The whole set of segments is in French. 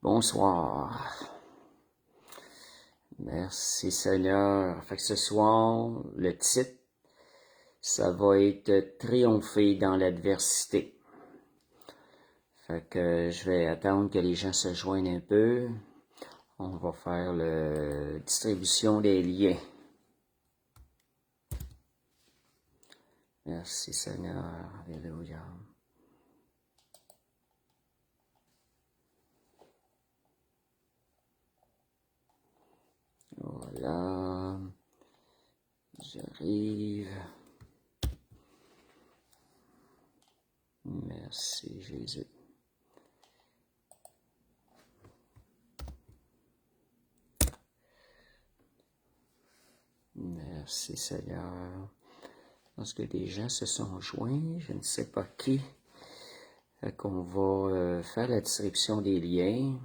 Bonsoir. Merci Seigneur. Fait que ce soir, le titre, ça va être Triompher dans l'adversité. Fait que je vais attendre que les gens se joignent un peu. On va faire la distribution des liens. Merci Seigneur. Alléluia. Voilà. J'arrive. Merci Jésus. Merci Seigneur. Parce que des gens se sont joints, je ne sais pas qui. Fait qu'on va faire la distribution des liens.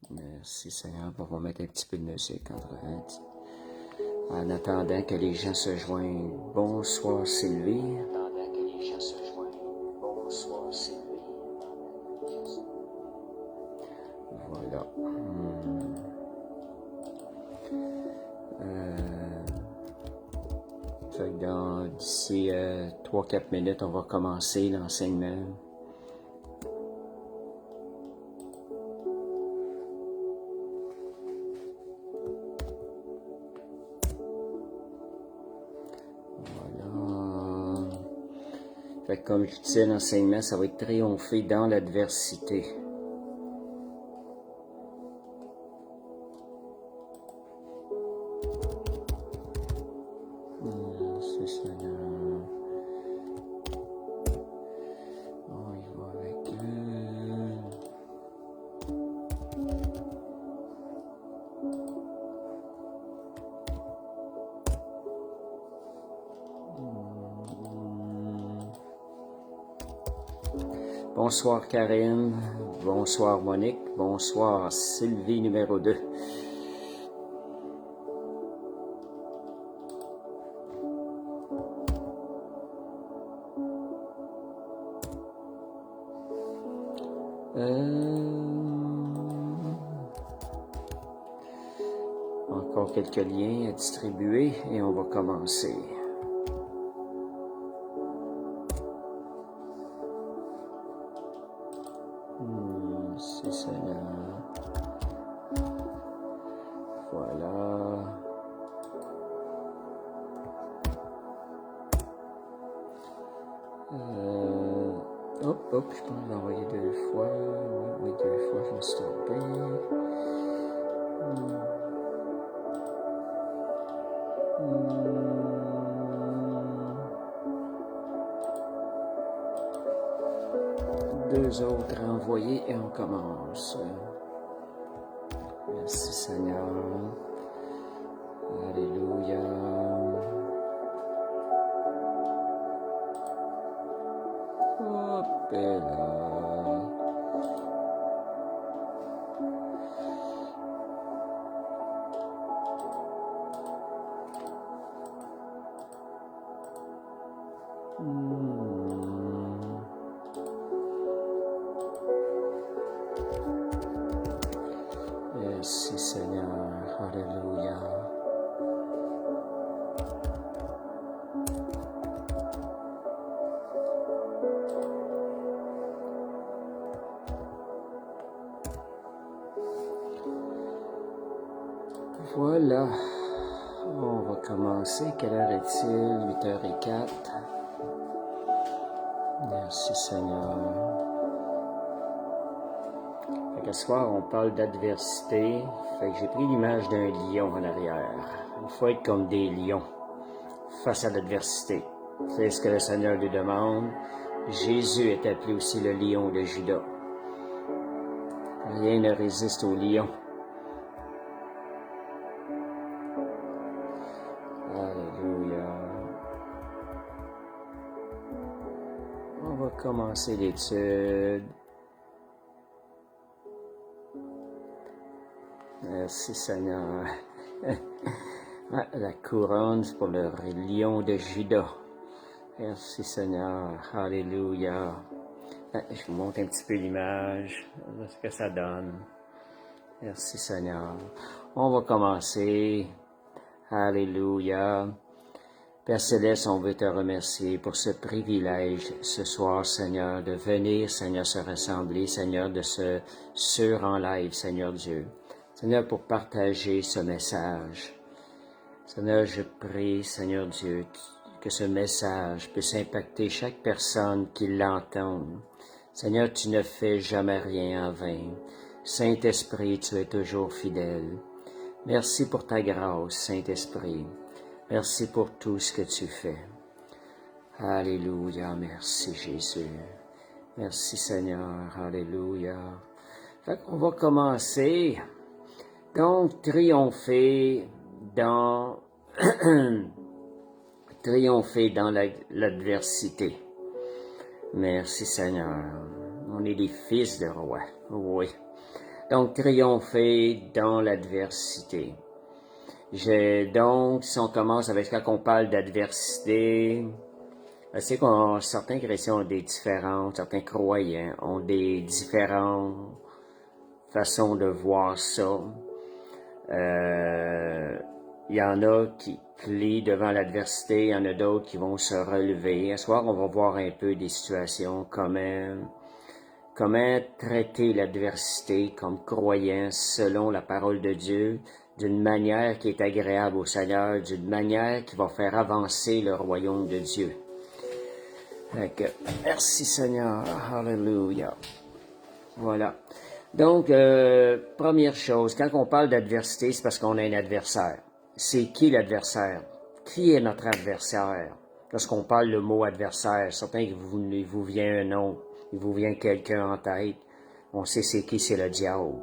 Merci Seigneur. On va mettre un petit peu de musique en attendant que les gens se joignent. Bonsoir Sylvie. En attendant que les gens se joignent. Bonsoir Sylvie. Voilà. Fait que d'ici 3-4 minutes, on va commencer l'enseignement. Voilà. Fait que comme je disais, l'enseignement, ça va être triompher dans l'adversité. Merci Seigneur. On y va avec Bonsoir Karine, bonsoir Monique, bonsoir Sylvie numéro 2. Encore quelques liens à distribuer et on va commencer. Merci Seigneur. Voilà. Hop, je pense l'envoyer 2 fois. Oui, 2 fois, je me suis trompé. Deux autres à envoyer et on commence. Merci Seigneur. Alléluia. Hop et là. Merci Seigneur. Alléluia. Voilà, on va commencer. Quelle heure est-il? 8h04. Merci Seigneur. Fait que ce soir, on parle d'adversité. Fait que j'ai pris l'image d'un lion en arrière. Il faut être comme des lions face à l'adversité. C'est ce que le Seigneur lui demande. Jésus est appelé aussi le lion de Juda. Rien ne résiste au lion. Alléluia. On va commencer l'étude. Merci Seigneur. La couronne, c'est pour le lion de Juda. Merci Seigneur. Alléluia. Je vous montre un petit peu l'image de ce que ça donne. Merci Seigneur. On va commencer. Alléluia. Père Céleste, on veut te remercier pour ce privilège ce soir, Seigneur, de venir, Seigneur, se rassembler, Seigneur, de se sur en live, Seigneur Dieu. Seigneur, pour partager ce message. Seigneur, je prie, Seigneur Dieu, que ce message puisse impacter chaque personne qui l'entend. Seigneur, tu ne fais jamais rien en vain. Saint-Esprit, tu es toujours fidèle. Merci pour ta grâce, Saint-Esprit. Merci pour tout ce que tu fais. Alléluia, merci Jésus. Merci Seigneur, alléluia. Fait qu'on va commencer. Donc, triompher dans l'adversité. Merci Seigneur. On est des fils de roi. Oui. Donc, triompher dans l'adversité. Donc, si on commence avec quand on parle d'adversité, c'est que certains chrétiens ont des différentes, certains croyants ont des différentes façons de voir ça. Il y en a qui plient devant l'adversité, il y en a d'autres qui vont se relever. Ce soir, on va voir un peu des situations, comment traiter l'adversité comme croyant selon la parole de Dieu, d'une manière qui est agréable au Seigneur, d'une manière qui va faire avancer le royaume de Dieu. Donc, merci Seigneur, alléluia. Voilà. Donc, première chose, quand on parle d'adversité, c'est parce qu'on a un adversaire. C'est qui l'adversaire? Qui est notre adversaire? Lorsqu'on parle le mot adversaire, certains il vous vient un nom, il vous vient quelqu'un en tête. On sait c'est qui, c'est le diable.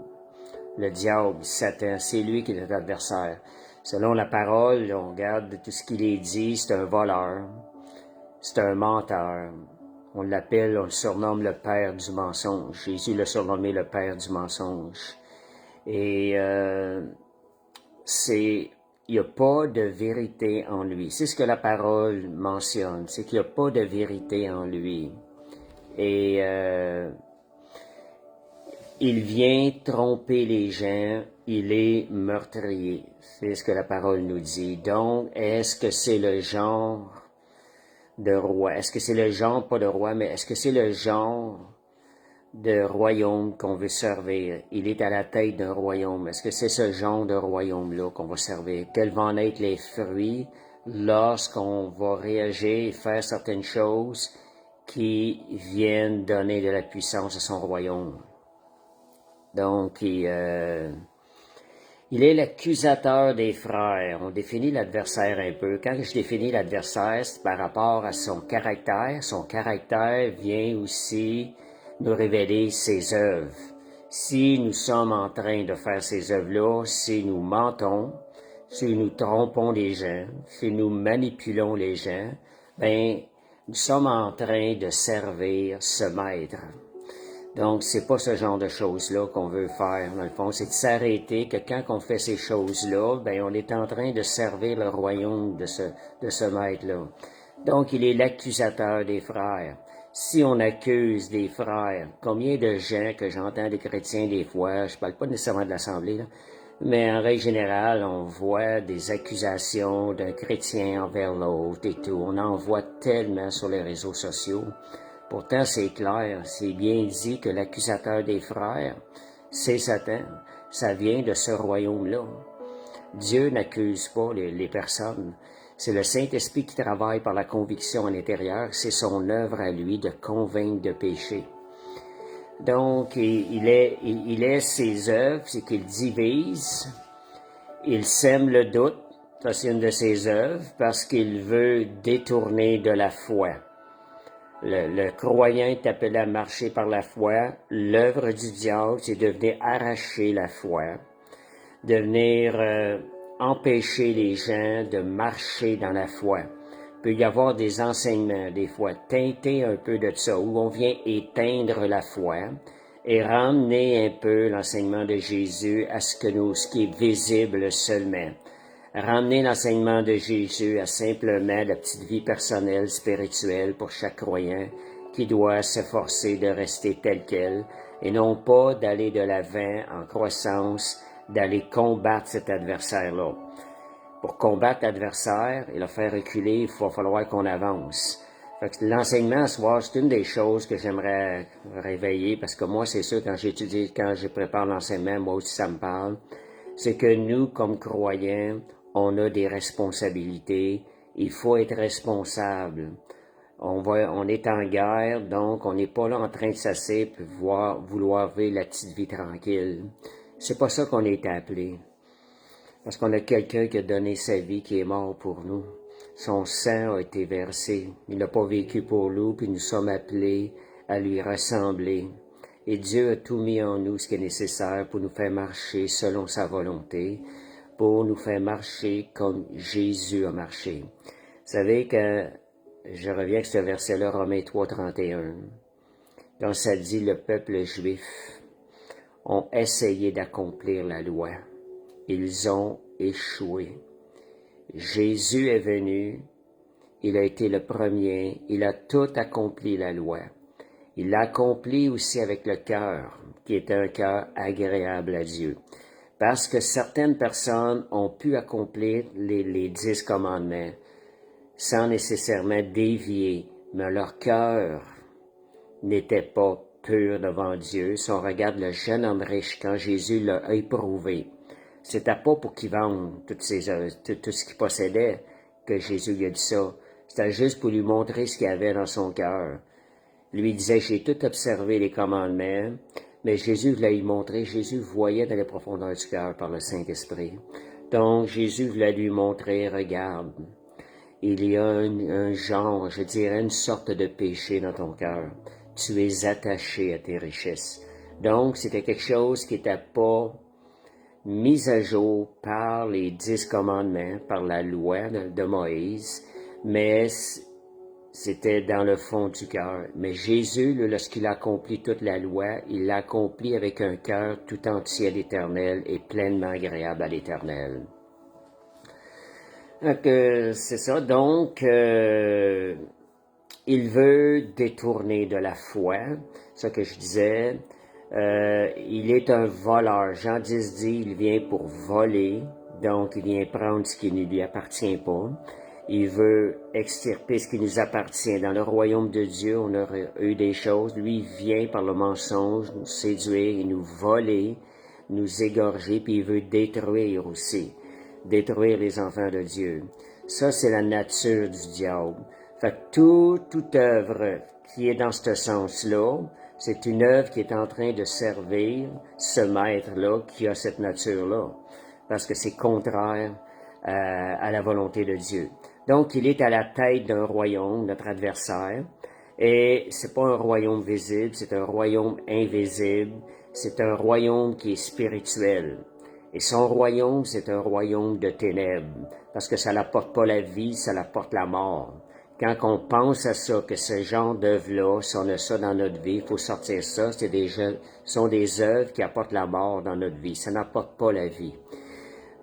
Le diable, Satan, c'est lui qui est notre adversaire. Selon la parole, on regarde tout ce qu'il est dit, c'est un voleur, c'est un menteur. On le surnomme le père du mensonge. Jésus l'a surnommé le père du mensonge. Et il n'y a pas de vérité en lui. C'est ce que la parole mentionne, c'est qu'il n'y a pas de vérité en lui. Et il vient tromper les gens, il est meurtrier. C'est ce que la parole nous dit. Donc, est-ce que c'est le genre de roi? Est-ce que c'est le genre, pas de roi, mais est-ce que c'est le genre de royaume qu'on veut servir? Il est à la tête d'un royaume. Est-ce que c'est ce genre de royaume-là qu'on va servir? Quels vont être les fruits lorsqu'on va réagir et faire certaines choses qui viennent donner de la puissance à son royaume? Donc, il est l'accusateur des frères. On définit l'adversaire un peu. Quand je définis l'adversaire, c'est par rapport à son caractère. Son caractère vient aussi nous révéler ses œuvres. Si nous sommes en train de faire ces œuvres-là, si nous mentons, si nous trompons les gens, si nous manipulons les gens, nous sommes en train de servir ce maître. Donc, c'est pas ce genre de choses-là qu'on veut faire, dans le fond. C'est de s'arrêter que quand on fait ces choses-là, on est en train de servir le royaume de ce maître-là. Donc, il est l'accusateur des frères. Si on accuse des frères, combien de gens que j'entends des chrétiens des fois, je parle pas nécessairement de l'Assemblée, là, mais en règle générale, on voit des accusations d'un chrétien envers l'autre et tout. On en voit tellement sur les réseaux sociaux. Pourtant, c'est clair, c'est bien dit que l'accusateur des frères, c'est Satan. Ça vient de ce royaume-là. Dieu n'accuse pas les personnes. C'est le Saint-Esprit qui travaille par la conviction à l'intérieur. C'est son œuvre à lui de convaincre de péché. Donc, il est ses œuvres, c'est qu'il divise, il sème le doute, ça c'est une de ses œuvres, parce qu'il veut détourner de la foi. Le croyant est appelé à marcher par la foi. L'œuvre du diable, c'est de venir arracher la foi, de venir empêcher les gens de marcher dans la foi. Il peut y avoir des enseignements, des fois, teintés un peu de ça, où on vient éteindre la foi et ramener un peu l'enseignement de Jésus à ce qui est visible seulement. Ramener l'enseignement de Jésus à simplement la petite vie personnelle, spirituelle pour chaque croyant qui doit s'efforcer de rester tel quel et non pas d'aller de l'avant en croissance, d'aller combattre cet adversaire-là. Pour combattre l'adversaire et le faire reculer, il va falloir qu'on avance. L'enseignement ce soir, c'est une des choses que j'aimerais réveiller, parce que moi, c'est sûr, quand je prépare l'enseignement, moi aussi ça me parle, c'est que nous, comme croyants, on a des responsabilités. Il faut être responsable. On est en guerre, donc on n'est pas là en train de s'asseoir et vouloir vivre la petite vie tranquille. C'est pas ça qu'on est appelé. Parce qu'on a quelqu'un qui a donné sa vie, qui est mort pour nous. Son sang a été versé. Il n'a pas vécu pour nous, puis nous sommes appelés à lui ressembler. Et Dieu a tout mis en nous ce qui est nécessaire pour nous faire marcher selon sa volonté, pour nous faire marcher comme Jésus a marché. Vous savez que, je reviens à ce verset-là, Romains 3, 31. Quand ça dit, le peuple juif ont essayé d'accomplir la loi. Ils ont échoué. Jésus est venu, il a été le premier, il a tout accompli la loi. Il l'a accompli aussi avec le cœur, qui est un cœur agréable à Dieu. Parce que certaines personnes ont pu accomplir les 10 commandements sans nécessairement dévier, mais leur cœur n'était pas pur devant Dieu. Si on regarde le jeune homme riche, quand Jésus l'a éprouvé, c'était pas pour qu'il vende tout ce qu'il possédait que Jésus lui a dit ça. C'était juste pour lui montrer ce qu'il y avait dans son cœur. Lui disait, j'ai tout observé les commandements, mais Jésus voulait lui montrer, Jésus voyait dans les profondeurs du cœur par le Saint-Esprit. Donc, Jésus voulait lui montrer, regarde, il y a un genre, je dirais une sorte de péché dans ton cœur. Tu es attaché à tes richesses. Donc, c'était quelque chose qui n'était pas mis à jour par les 10 commandements, par la loi de Moïse, mais c'était dans le fond du cœur. Mais Jésus, lorsqu'il a accompli toute la loi, il l'a accompli avec un cœur tout entier à l'Éternel et pleinement agréable à l'Éternel. Donc, c'est ça. Donc, il veut détourner de la foi, ce que je disais. Il est un voleur. Jean 10 dit, il vient pour voler, donc il vient prendre ce qui ne lui appartient pas. Il veut extirper ce qui nous appartient. Dans le royaume de Dieu, on a eu des choses. Lui, il vient par le mensonge nous séduire et nous voler, nous égorger, puis il veut détruire aussi. Détruire les enfants de Dieu. Ça, c'est la nature du diable. Fait que toute œuvre qui est dans ce sens-là, c'est une œuvre qui est en train de servir ce maître-là qui a cette nature-là. Parce que c'est contraire à la volonté de Dieu. Donc, il est à la tête d'un royaume, notre adversaire, et c'est pas un royaume visible, c'est un royaume invisible, c'est un royaume qui est spirituel. Et son royaume, c'est un royaume de ténèbres, parce que ça n'apporte pas la vie, ça apporte la mort. Quand on pense à ça, que ce genre d'œuvre-là, si on a ça dans notre vie, il faut sortir ça, sont des œuvres qui apportent la mort dans notre vie, ça n'apporte pas la vie.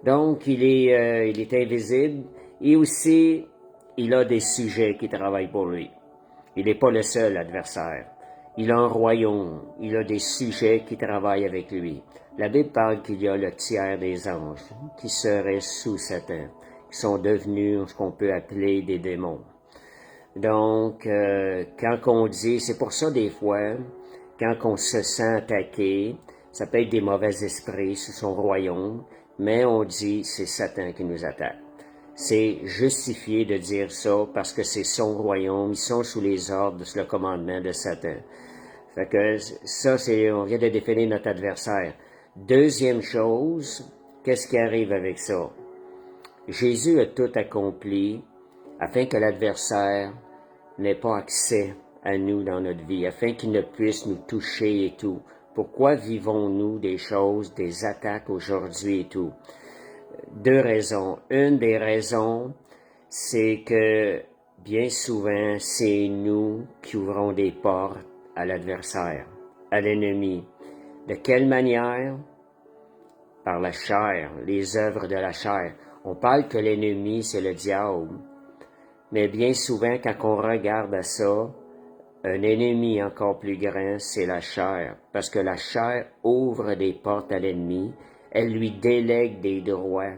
Donc, il est invisible et aussi, il a des sujets qui travaillent pour lui. Il n'est pas le seul adversaire. Il a un royaume, il a des sujets qui travaillent avec lui. La Bible parle qu'il y a le tiers des anges qui seraient sous Satan, qui sont devenus ce qu'on peut appeler des démons. Donc, quand on dit, c'est pour ça des fois, quand on se sent attaqué, ça peut être des mauvais esprits sous son royaume, mais on dit c'est Satan qui nous attaque. C'est justifié de dire ça parce que c'est son royaume, ils sont sous les ordres, sous le commandement de Satan. Fait que ça, on vient de définir notre adversaire. Deuxième chose, qu'est-ce qui arrive avec ça? Jésus a tout accompli afin que l'adversaire n'ait pas accès à nous dans notre vie, afin qu'il ne puisse nous toucher et tout. Pourquoi vivons-nous des choses, des attaques aujourd'hui et tout? Deux raisons. Une des raisons, c'est que bien souvent, c'est nous qui ouvrons des portes à l'adversaire, à l'ennemi. De quelle manière? Par la chair, les œuvres de la chair. On parle que l'ennemi, c'est le diable. Mais bien souvent, quand on regarde à ça, un ennemi encore plus grand, c'est la chair, parce que la chair ouvre des portes à l'ennemi, elle lui délègue des droits.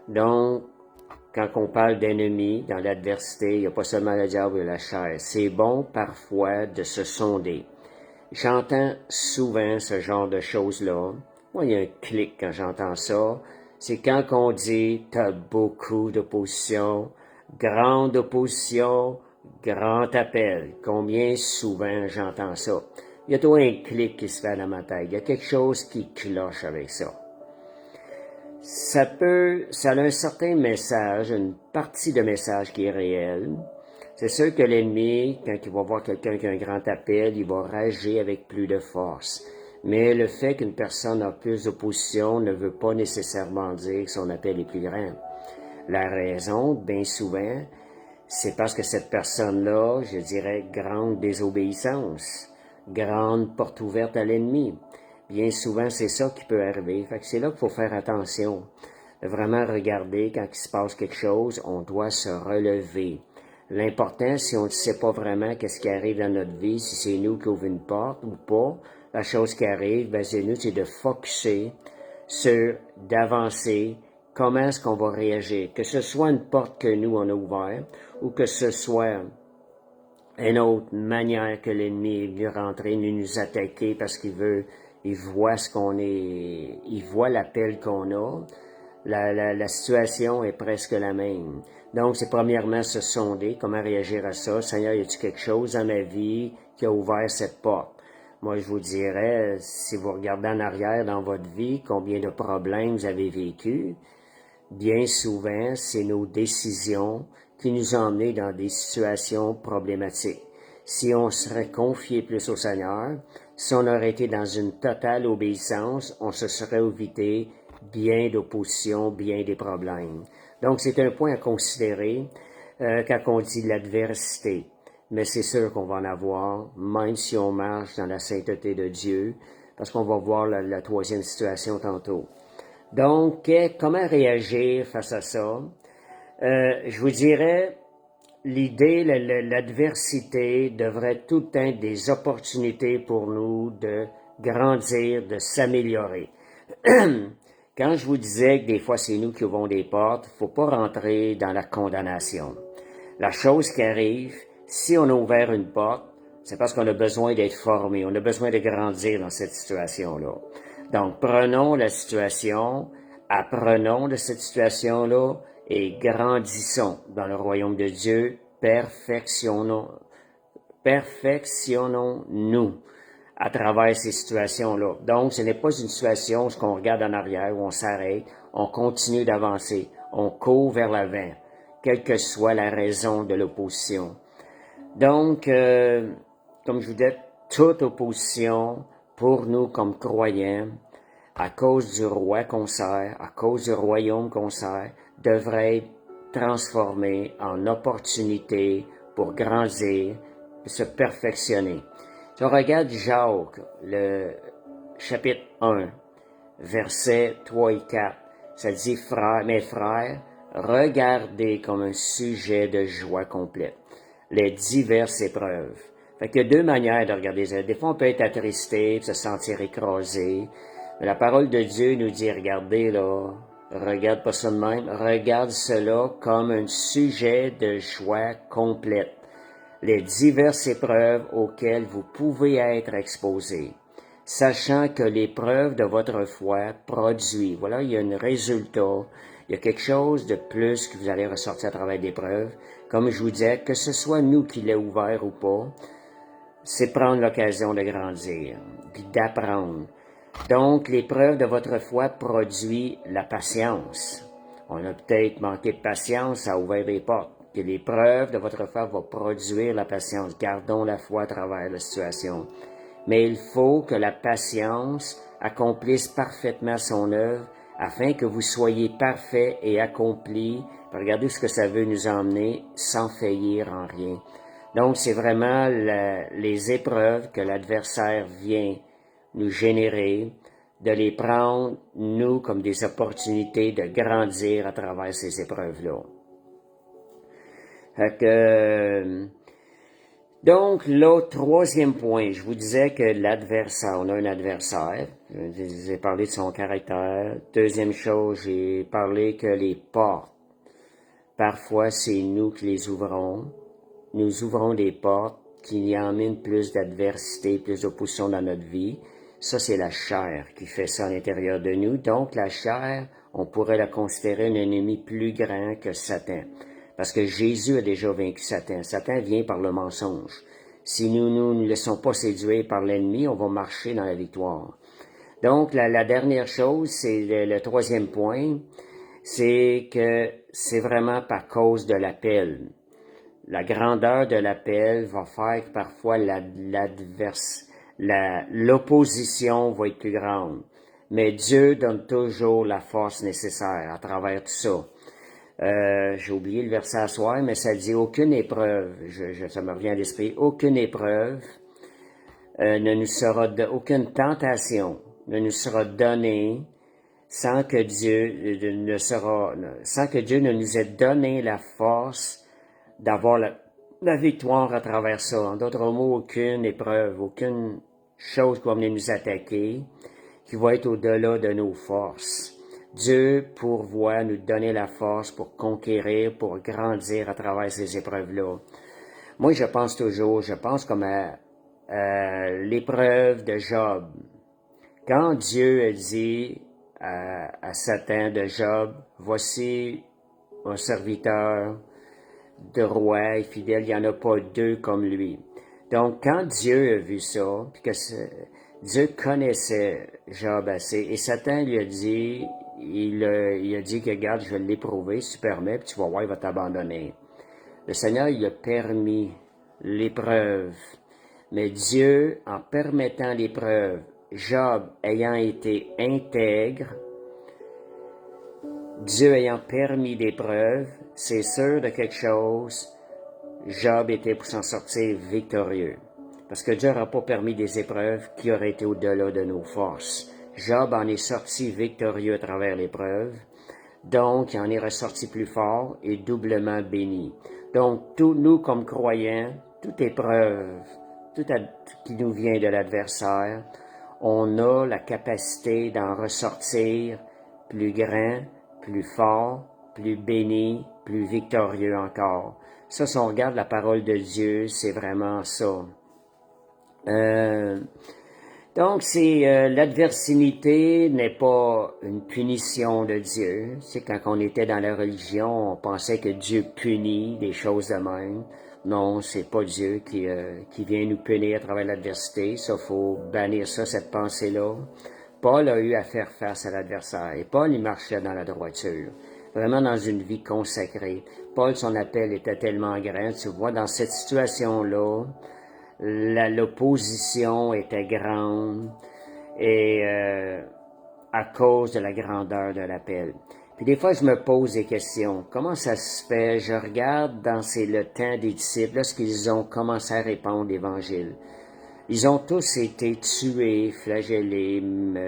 Donc, quand on parle d'ennemi, dans l'adversité, il n'y a pas seulement le diable et la chair. C'est bon parfois de se sonder. J'entends souvent ce genre de choses-là. Moi, il y a un clic quand j'entends ça. C'est quand on dit « t'as beaucoup d'opposition, grande opposition, grand appel ». Combien souvent j'entends ça? Il y a toujours un clic qui se fait dans ma tête. Il y a quelque chose qui cloche avec ça. Ça a un certain message, une partie de message qui est réelle. C'est sûr que l'ennemi, quand il va voir quelqu'un qui a un grand appel, il va rager avec plus de force. Mais le fait qu'une personne a plus d'opposition ne veut pas nécessairement dire que son appel est plus grand. La raison, bien souvent, c'est parce que cette personne-là, je dirais, grande désobéissance, grande porte ouverte à l'ennemi. Bien souvent, c'est ça qui peut arriver. Fait que c'est là qu'il faut faire attention. De vraiment regarder quand il se passe quelque chose, on doit se relever. L'important, si on ne sait pas vraiment qu'est-ce qui arrive dans notre vie, si c'est nous qui ouvrons une porte ou pas, la chose qui arrive, ben c'est nous, c'est de focusser sur d'avancer, comment est-ce qu'on va réagir. Que ce soit une porte que nous, on a ouverte, ou que ce soit une autre manière que l'ennemi est venu rentrer, nous attaquer parce il voit ce qu'on est, il voit l'appel qu'on a. La situation est presque la même. Donc, c'est premièrement se sonder, comment réagir à ça. Seigneur, y a-t-il quelque chose dans ma vie qui a ouvert cette porte? Moi, je vous dirais, si vous regardez en arrière dans votre vie, combien de problèmes vous avez vécu, bien souvent, c'est nos décisions qui nous ont emmenés dans des situations problématiques. Si on serait confié plus au Seigneur, si on aurait été dans une totale obéissance, on se serait évité bien d'opposition, bien des problèmes. Donc, c'est un point à considérer quand on dit l'adversité. Mais c'est sûr qu'on va en avoir, même si on marche dans la sainteté de Dieu, parce qu'on va voir la troisième situation tantôt. Donc, comment réagir face à ça? Je vous dirais, l'idée, l'adversité devrait tout le temps être des opportunités pour nous de grandir, de s'améliorer. Quand je vous disais que des fois c'est nous qui ouvrons des portes, faut pas rentrer dans la condamnation. La chose qui arrive, si on a ouvert une porte, c'est parce qu'on a besoin d'être formé, on a besoin de grandir dans cette situation-là. Donc, prenons la situation, apprenons de cette situation-là et grandissons dans le royaume de Dieu, perfectionnons-nous à travers ces situations-là. Donc, ce n'est pas une situation où on regarde en arrière, où on s'arrête, on continue d'avancer, on court vers l'avant, quelle que soit la raison de l'opposition. Donc, comme je vous disais, toute opposition pour nous comme croyants, à cause du roi qu'on sert, à cause du royaume qu'on sert, devrait être transformée en opportunité pour grandir, se perfectionner. Si on regarde Jacques, le chapitre 1, versets 3 et 4, ça dit, frères, mes frères, regardez comme un sujet de joie complète les diverses épreuves. Fait qu'il y a deux manières de regarder ça. Des fois, on peut être attristé, se sentir écrasé. Mais la parole de Dieu nous dit, regardez là, regarde pas ça de même, regarde cela comme un sujet de joie complète. Les diverses épreuves auxquelles vous pouvez être exposés, sachant que l'épreuve de votre foi produit. Voilà, il y a un résultat, il y a quelque chose de plus que vous allez ressortir à travers l'épreuve. Comme je vous disais, que ce soit nous qui l'ait ouvert ou pas, c'est prendre l'occasion de grandir, puis d'apprendre. Donc, l'épreuve de votre foi produit la patience. On a peut-être manqué de patience à ouvrir les portes. Que l'épreuve de votre foi va produire la patience. Gardons la foi à travers la situation. Mais il faut que la patience accomplisse parfaitement son œuvre afin que vous soyez parfaits et accomplis. Regardez ce que ça veut nous emmener sans faillir en rien. Donc, c'est vraiment les épreuves que l'adversaire vient nous générer, de les prendre, nous, comme des opportunités de grandir à travers ces épreuves-là. Fait que, Donc, l'autre troisième point, je vous disais que l'adversaire, on a un adversaire. Je vous ai parlé de son caractère. Deuxième chose, j'ai parlé que les portes, parfois c'est nous qui les ouvrons. Nous ouvrons des portes qui y emmènent plus d'adversité, plus d'opposition dans notre vie. Ça, c'est la chair qui fait ça à l'intérieur de nous. Donc, la chair, on pourrait la considérer un ennemi plus grand que Satan. Parce que Jésus a déjà vaincu Satan. Satan vient par le mensonge. Si nous ne nous laissons pas séduire par l'ennemi, on va marcher dans la victoire. Donc, la dernière chose, c'est le troisième point, c'est que c'est vraiment par cause de l'appel. La grandeur de l'appel va faire que parfois l'opposition va être plus grande. Mais Dieu donne toujours la force nécessaire à travers tout ça. J'ai oublié le verset à soir, mais ça dit aucune épreuve, ça me revient à l'esprit, aucune épreuve aucune tentation ne nous sera donnée sans que Dieu ne nous ait donné la force d'avoir la victoire à travers ça. En d'autres mots, aucune épreuve, aucune chose qui va venir nous attaquer, qui va être au-delà de nos forces. Dieu pourvoit nous donner la force pour conquérir, pour grandir à travers ces épreuves-là. Moi, je pense comme à l'épreuve de Job. Quand Dieu a dit à Satan de Job, voici un serviteur de roi et fidèle, il n'y en a pas deux comme lui. Donc, quand Dieu a vu ça, puis que Dieu connaissait Job assez, et Satan lui a dit, il a dit que, regarde, je vais l'éprouver, si tu permets, puis tu vas voir, il va t'abandonner. Le Seigneur, il a permis l'épreuve. Mais Dieu, en permettant l'épreuve, Job ayant été intègre, Dieu ayant permis l'épreuve, c'est sûr de quelque chose, Job était pour s'en sortir victorieux. Parce que Dieu n'aura pas permis des épreuves qui auraient été au-delà de nos forces. Job en est sorti victorieux à travers l'épreuve, donc il en est ressorti plus fort et doublement béni. Donc, tous nous comme croyants, toute épreuve, tout qui nous vient de l'adversaire, on a la capacité d'en ressortir plus grand, plus fort, plus béni, plus victorieux encore. Ça, si on regarde la parole de Dieu, c'est vraiment ça. Donc, l'adversité n'est pas une punition de Dieu. C'est quand on était dans la religion, on pensait que Dieu punit des choses de même. Non, c'est pas Dieu qui vient nous punir à travers l'adversité. Ça, faut bannir ça, cette pensée-là. Paul a eu à faire face à l'adversaire. Et Paul, il marchait dans la droiture. Vraiment dans une vie consacrée. Paul, son appel était tellement grand. Tu vois, dans cette situation-là, l'opposition était grande et à cause de la grandeur de l'appel. Puis des fois, je me pose des questions. Comment ça se fait? Je regarde dans le temps des disciples, lorsqu'ils ont commencé à répandre l'Évangile. Ils ont tous été tués, flagellés,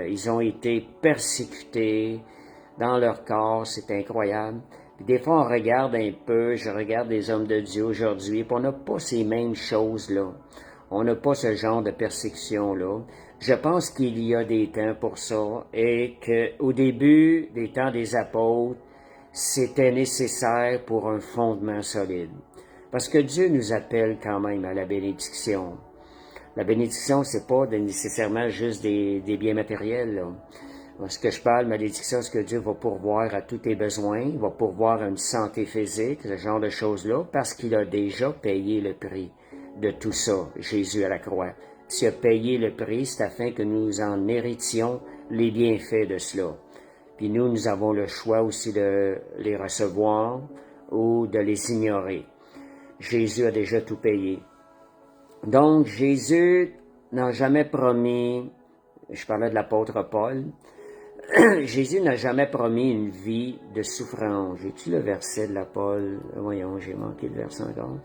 ils ont été persécutés dans leur corps, c'est incroyable. Puis des fois, on regarde un peu, je regarde les hommes de Dieu aujourd'hui, puis on n'a pas ces mêmes choses-là. On n'a pas ce genre de persécution-là. Je pense qu'il y a des temps pour ça et qu'au début des temps des apôtres, c'était nécessaire pour un fondement solide. Parce que Dieu nous appelle quand même à la bénédiction. La bénédiction, c'est pas nécessairement juste des biens matériels, là. Ce que je parle, malédiction, c'est que Dieu va pourvoir à tous tes besoins, il va pourvoir à une santé physique, ce genre de choses-là, parce qu'il a déjà payé le prix de tout ça, Jésus à la croix. S'il a payé le prix, c'est afin que nous en héritions les bienfaits de cela. Puis nous avons le choix aussi de les recevoir ou de les ignorer. Jésus a déjà tout payé. Donc, Jésus n'a jamais promis, je parlais de l'apôtre Paul, Jésus n'a jamais promis une vie de souffrance. J'ai-tu le verset de l'apôtre? Voyons, j'ai manqué le verset encore.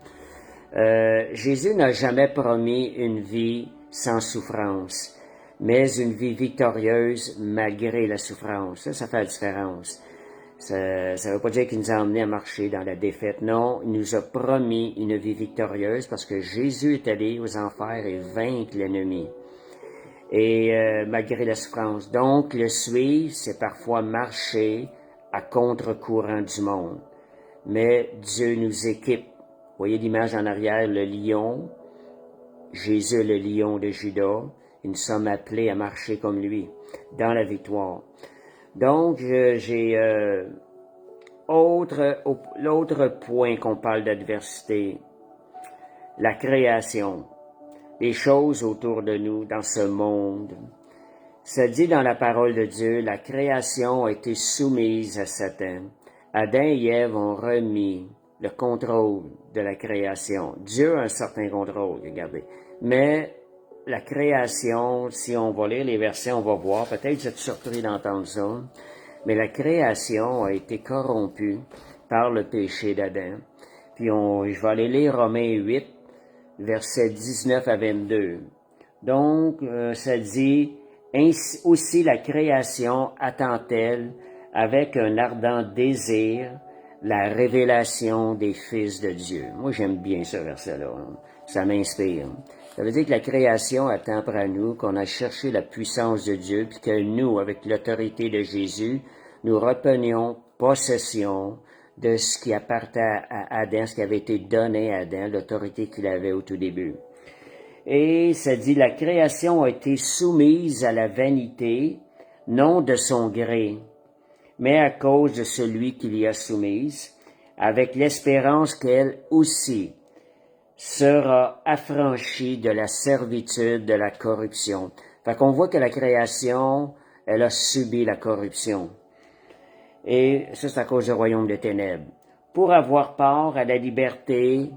Jésus n'a jamais promis une vie sans souffrance, mais une vie victorieuse malgré la souffrance. Ça fait la différence. Ça ne veut pas dire qu'il nous a emmenés à marcher dans la défaite. Non, il nous a promis une vie victorieuse parce que Jésus est allé aux enfers et vaincre l'ennemi. Et malgré la souffrance. Donc, le suivre, c'est parfois marcher à contre-courant du monde. Mais Dieu nous équipe. Vous voyez l'image en arrière, le lion. Jésus, le lion de Juda. Et nous sommes appelés à marcher comme lui, dans la victoire. Donc, j'ai l'autre point qu'on parle d'adversité, la création, les choses autour de nous dans ce monde. Ça dit dans la parole de Dieu, la création a été soumise à Satan. Adam et Ève ont remis le contrôle de la création. Dieu a un certain contrôle, regardez. Mais la création, si on va lire les versets, on va voir, peut-être vous êtes surpris d'entendre ça, mais la création a été corrompue par le péché d'Adam. Puis je vais aller lire Romains 8, versets 19 à 22. Donc, ça dit, ainsi aussi la création attend-elle avec un ardent désir la révélation des fils de Dieu. Moi, j'aime bien ce verset-là. Hein. Ça m'inspire. Ça veut dire que la création attend après nous, qu'on a cherché la puissance de Dieu, puis que nous, avec l'autorité de Jésus, nous reprenions possession de ce qui appartient à Adam, ce qui avait été donné à Adam, l'autorité qu'il avait au tout début. Et ça dit, la création a été soumise à la vanité, non de son gré, mais à cause de celui qui l'y a soumise, avec l'espérance qu'elle aussi sera affranchie de la servitude de la corruption. Fait qu'on voit que la création, elle a subi la corruption. Et ça, c'est à cause du royaume des ténèbres. Pour avoir part à la liberté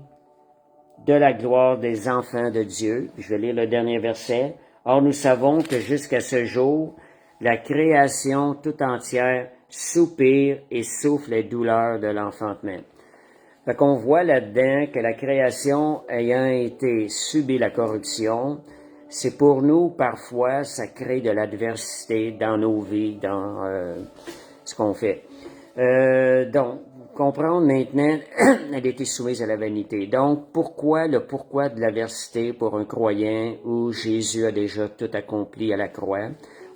de la gloire des enfants de Dieu. Je vais lire le dernier verset. Or, nous savons que jusqu'à ce jour, la création tout entière soupire et souffle les douleurs de l'enfantement. Fait qu'on voit là-dedans que la création ayant été subie la corruption, c'est pour nous, parfois, ça crée de l'adversité dans nos vies, dans ce qu'on fait. Donc, comprendre maintenant, elle a été soumise à la vanité. Donc, le pourquoi de l'adversité pour un croyant où Jésus a déjà tout accompli à la croix,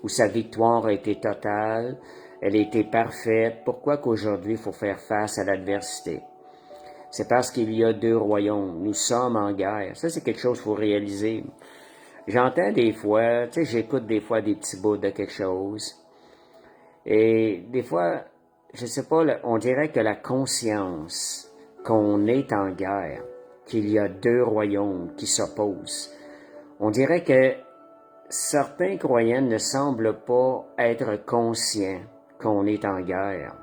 où sa victoire a été totale, elle a été parfaite. Pourquoi qu'aujourd'hui, il faut faire face à l'adversité? C'est parce qu'il y a deux royaumes. Nous sommes en guerre. Ça, c'est quelque chose qu'il faut réaliser. J'entends des fois, j'écoute des fois des petits bouts de quelque chose. Et des fois, je sais pas, on dirait que la conscience qu'on est en guerre, qu'il y a deux royaumes qui s'opposent, on dirait que certains croyants ne semblent pas être conscients qu'on est en guerre.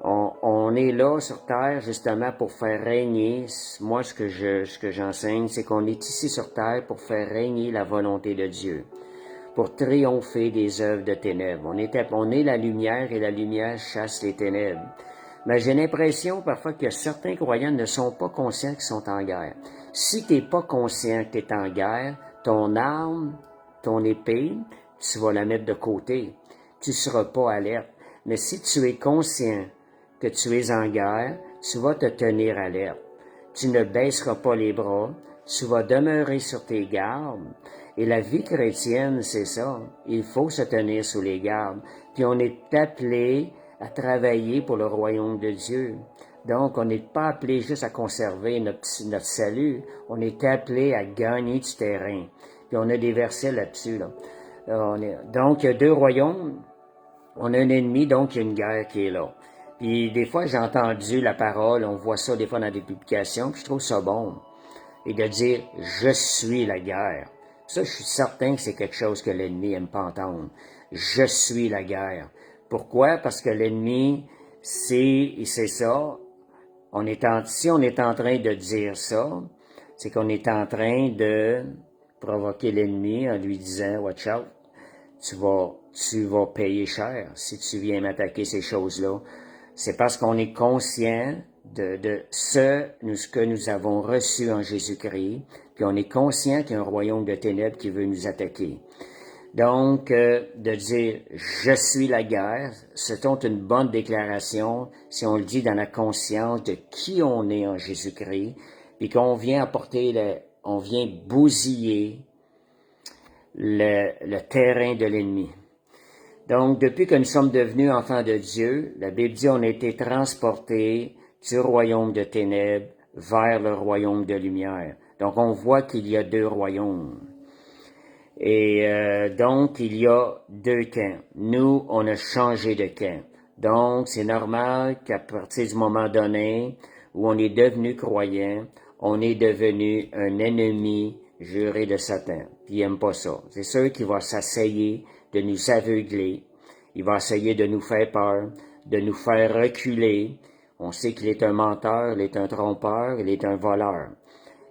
On est là sur terre justement pour faire régner, moi ce que j'enseigne, c'est qu'on est ici sur terre pour faire régner la volonté de Dieu, pour triompher des œuvres de ténèbres. On est la lumière et la lumière chasse les ténèbres. Mais j'ai l'impression parfois que certains croyants ne sont pas conscients qu'ils sont en guerre. Si tu n'es pas conscient que tu es en guerre, ton arme, ton épée, tu vas la mettre de côté. Tu ne seras pas alerte. Mais si tu es conscient que tu es en guerre, tu vas te tenir alerte. Tu ne baisseras pas les bras, tu vas demeurer sur tes gardes. Et la vie chrétienne, c'est ça. Il faut se tenir sous les gardes. Puis on est appelé à travailler pour le royaume de Dieu. Donc, on n'est pas appelé juste à conserver notre salut. On est appelé à gagner du terrain. Puis on a des versets là-dessus. Là. Donc, il y a deux royaumes. On a un ennemi, donc il y a une guerre qui est là. Puis des fois, j'ai entendu la parole, on voit ça des fois dans des publications, puis je trouve ça bon. Et de dire « je suis la guerre ». Ça, je suis certain que c'est quelque chose que l'ennemi n'aime pas entendre. Je suis la guerre. Pourquoi? Parce que l'ennemi, c'est ça. Si on est en train de dire ça, c'est qu'on est en train de provoquer l'ennemi en lui disant « watch out, tu vas payer cher si tu viens m'attaquer ces choses-là ». C'est parce qu'on est conscient de ce que nous avons reçu en Jésus-Christ, puis on est conscient qu'il y a un royaume de ténèbres qui veut nous attaquer. Donc, de dire « je suis la guerre », c'est une bonne déclaration si on le dit dans la conscience de qui on est en Jésus-Christ, puis qu'on vient apporter, on vient bousiller le terrain de l'ennemi. Donc, depuis que nous sommes devenus enfants de Dieu, la Bible dit on a été transportés du royaume de ténèbres vers le royaume de lumière. Donc, on voit qu'il y a deux royaumes. Et donc, il y a deux camps. Nous, on a changé de camp. Donc, c'est normal qu'à partir du moment donné où on est devenu croyant, on est devenu un ennemi juré de Satan. Puis il n'aime pas ça. C'est sûr qu'il va s'essayer de nous aveugler. Il va essayer de nous faire peur, de nous faire reculer. On sait qu'il est un menteur, il est un trompeur, il est un voleur.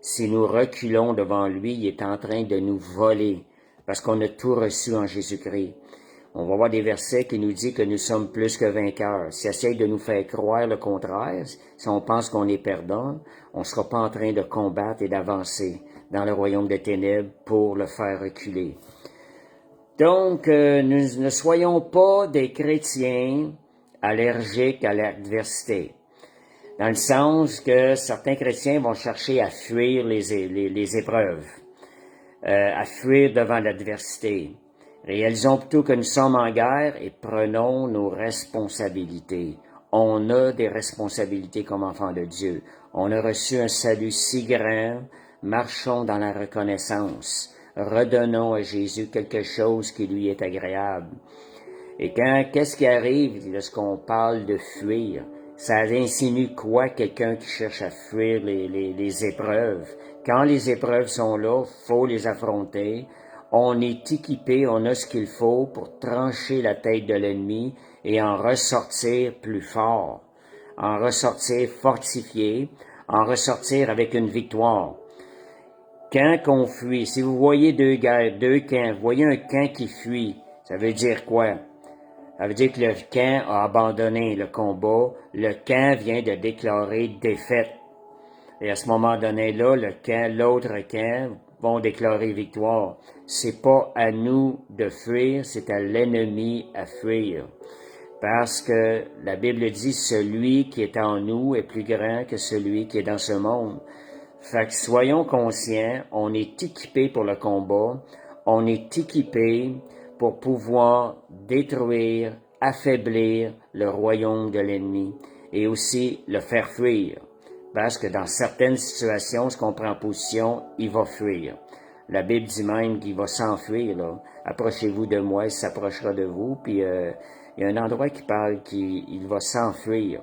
Si nous reculons devant lui, il est en train de nous voler, parce qu'on a tout reçu en Jésus-Christ. On va voir des versets qui nous disent que nous sommes plus que vainqueurs. S'il essaie de nous faire croire le contraire, si on pense qu'on est perdant, on ne sera pas en train de combattre et d'avancer dans le royaume des ténèbres pour le faire reculer. Donc, nous ne soyons pas des chrétiens allergiques à l'adversité. Dans le sens que certains chrétiens vont chercher à fuir les épreuves, à fuir devant l'adversité. Réalisons plutôt que nous sommes en guerre et prenons nos responsabilités. On a des responsabilités comme enfants de Dieu. On a reçu un salut si grand, marchons dans la reconnaissance. Redonnons à Jésus quelque chose qui lui est agréable. Et qu'est-ce qui arrive lorsqu'on parle de fuir? Ça insinue quoi quelqu'un qui cherche à fuir les épreuves? Quand les épreuves sont là, faut les affronter. On est équipé, on a ce qu'il faut pour trancher la tête de l'ennemi et en ressortir plus fort, en ressortir fortifié, en ressortir avec une victoire. Quand on fuit, si vous voyez deux camps, vous voyez un camp qui fuit, ça veut dire quoi? Ça veut dire que le camp a abandonné le combat, le camp vient de déclarer défaite. Et à ce moment donné-là, l'autre camp vont déclarer victoire. C'est pas à nous de fuir, c'est à l'ennemi à fuir. Parce que la Bible dit, celui qui est en nous est plus grand que celui qui est dans ce monde. Fait que soyons conscients, on est équipé pour le combat, on est équipé pour pouvoir détruire, affaiblir le royaume de l'ennemi et aussi le faire fuir. Parce que dans certaines situations, ce qu'on prend en position, il va fuir. La Bible dit même qu'il va s'enfuir, là. Approchez-vous de moi, il s'approchera de vous, puis il y a un endroit qui parle qu'il va s'enfuir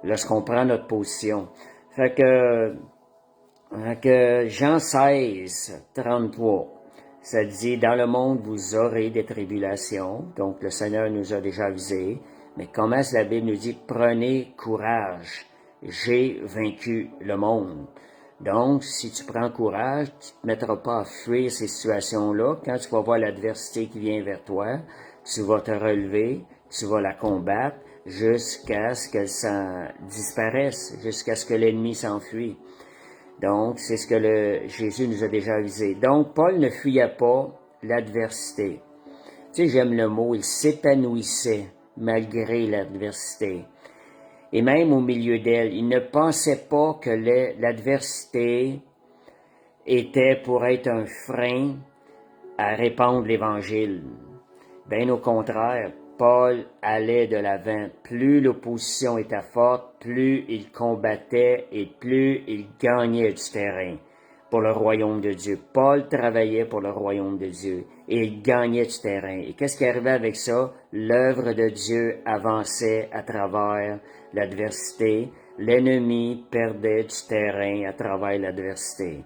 lorsqu'on prend notre position. Fait que Jean 16, 33, ça dit, dans le monde, vous aurez des tribulations. Donc, le Seigneur nous a déjà avisé. Mais comment la Bible nous dit, prenez courage. J'ai vaincu le monde. Donc, si tu prends courage, tu ne te mettras pas à fuir ces situations-là. Quand tu vas voir l'adversité qui vient vers toi, tu vas te relever, tu vas la combattre jusqu'à ce qu'elle disparaisse, jusqu'à ce que l'ennemi s'enfuit. Donc, c'est ce que Jésus nous a déjà avisé. Donc, Paul ne fuyait pas l'adversité. Tu sais, j'aime le mot, il s'épanouissait malgré l'adversité. Et même au milieu d'elle, il ne pensait pas que l'adversité était pour être un frein à répandre l'Évangile. Bien au contraire, Paul allait de l'avant. Plus l'opposition était forte, plus il combattait et plus il gagnait du terrain pour le royaume de Dieu. Paul travaillait pour le royaume de Dieu et il gagnait du terrain. Et qu'est-ce qui arrivait avec ça? L'œuvre de Dieu avançait à travers l'adversité. L'ennemi perdait du terrain à travers l'adversité.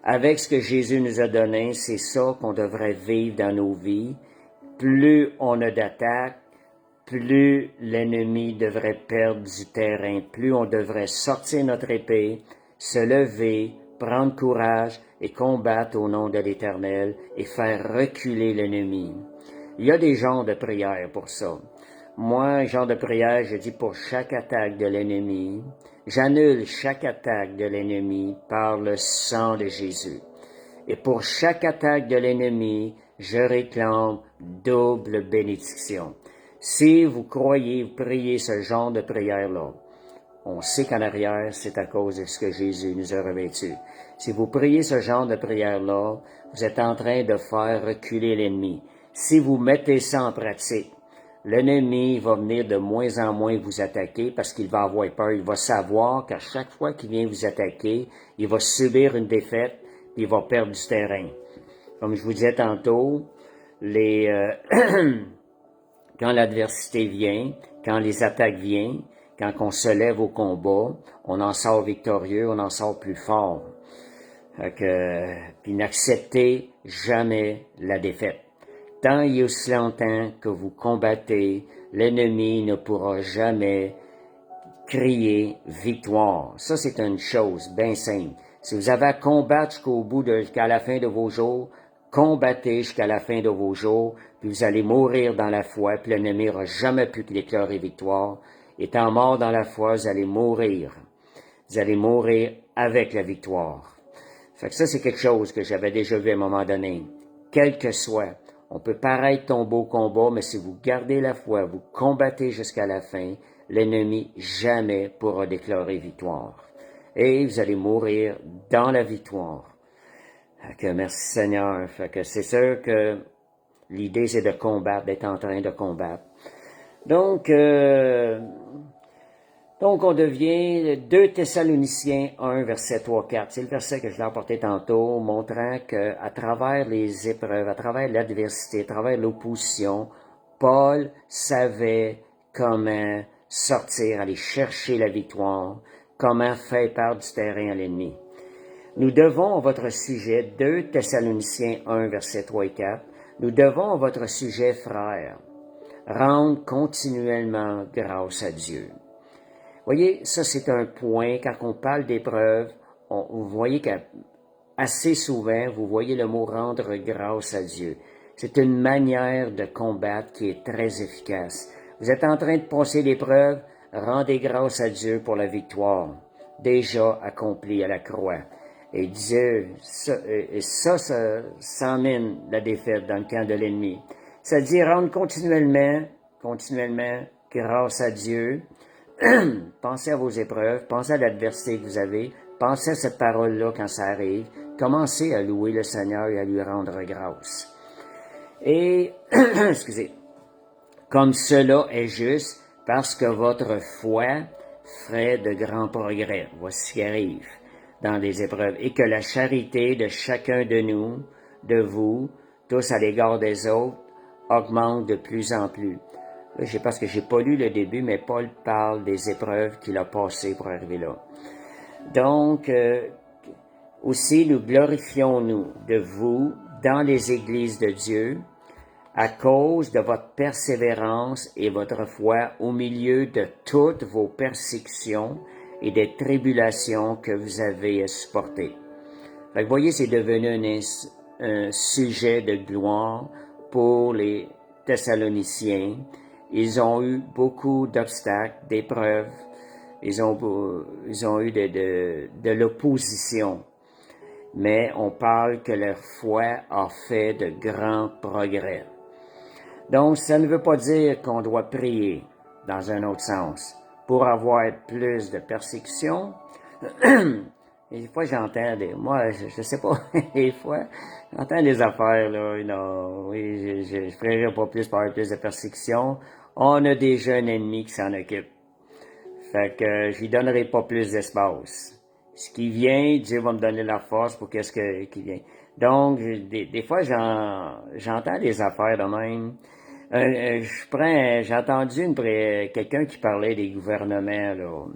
Avec ce que Jésus nous a donné, c'est ça qu'on devrait vivre dans nos vies. Plus on a d'attaques, plus l'ennemi devrait perdre du terrain, plus on devrait sortir notre épée, se lever, prendre courage et combattre au nom de l'Éternel et faire reculer l'ennemi. Il y a des genres de prières pour ça. Moi, genre de prière, je dis pour chaque attaque de l'ennemi, j'annule chaque attaque de l'ennemi par le sang de Jésus. Et pour chaque attaque de l'ennemi, je réclame double bénédiction. Si vous croyez, vous priez ce genre de prière-là, on sait qu'en arrière, c'est à cause de ce que Jésus nous a revêtus. Si vous priez ce genre de prière-là, vous êtes en train de faire reculer l'ennemi. Si vous mettez ça en pratique, l'ennemi va venir de moins en moins vous attaquer parce qu'il va avoir peur. Il va savoir qu'à chaque fois qu'il vient vous attaquer, il va subir une défaite puis il va perdre du terrain. Comme je vous disais tantôt, quand l'adversité vient, quand les attaques viennent, quand on se lève au combat, on en sort victorieux, on en sort plus fort. Puis n'acceptez jamais la défaite. Tant et aussi longtemps que vous combattez, l'ennemi ne pourra jamais crier victoire. Ça, c'est une chose bien simple. Si vous avez à combattre jusqu'à la fin de vos jours, combattez jusqu'à la fin de vos jours, puis vous allez mourir dans la foi, puis l'ennemi n'aura jamais pu déclarer victoire. Étant mort dans la foi, vous allez mourir. Vous allez mourir avec la victoire. Fait que ça, c'est quelque chose que j'avais déjà vu à un moment donné. Quel que soit, on peut paraître tomber au combat, mais si vous gardez la foi, vous combattez jusqu'à la fin, l'ennemi jamais pourra déclarer victoire. Et vous allez mourir dans la victoire. Fait que merci Seigneur. Fait que c'est sûr que l'idée, c'est de combattre, d'être en train de combattre. Donc on devient 2 Thessaloniciens 1, verset 3-4. C'est le verset que je l'ai apporté tantôt, montrant qu'à travers les épreuves, à travers l'adversité, à travers l'opposition, Paul savait comment sortir, aller chercher la victoire, comment faire perdre du terrain à l'ennemi. Nous devons à votre sujet, 2 Thessaloniciens 1, verset 3 et 4, nous devons à votre sujet, frères, rendre continuellement grâce à Dieu. Voyez, ça c'est un point, quand on parle d'épreuve, vous voyez qu'assez souvent, vous voyez le mot rendre grâce à Dieu. C'est une manière de combattre qui est très efficace. Vous êtes en train de passer l'épreuve, rendez grâce à Dieu pour la victoire, déjà accomplie à la croix. Et Dieu, ça emmène la défaite dans le camp de l'ennemi. C'est-à-dire rendre continuellement grâce à Dieu. Pensez à vos épreuves, pensez à l'adversité que vous avez, pensez à cette parole-là quand ça arrive, commencez à louer le Seigneur et à lui rendre grâce. Et, excusez, comme cela est juste, parce que votre foi ferait de grands progrès. Voici ce qui arrive dans les épreuves. Et que la charité de chacun de nous, de vous, tous à l'égard des autres, augmente de plus en plus. Là, je sais pas parce que j'ai pas lu le début, mais Paul parle des épreuves qu'il a passées pour arriver là. Donc, aussi nous glorifions-nous de vous dans les églises de Dieu à cause de votre persévérance et votre foi au milieu de toutes vos persécutions et des tribulations que vous avez à supporter. Fait que vous voyez, c'est devenu un sujet de gloire pour les Thessaloniciens. Ils ont eu beaucoup d'obstacles, d'épreuves. Ils ont eu de l'opposition. Mais on parle que leur foi a fait de grands progrès. Donc, ça ne veut pas dire qu'on doit prier dans un autre sens pour avoir plus de persécution. Et des fois, j'entends moi, je sais pas, des fois, j'entends des affaires, là, non, oui, je prierai pas plus pour avoir plus de persécution. On a déjà un ennemi qui s'en occupe. Fait que je lui donnerai pas plus d'espace. Ce qui vient, Dieu va me donner la force pour qu'est-ce qui vient. Donc, des fois, j'entends des affaires de même. J'ai entendu quelqu'un qui parlait des gouvernements, là.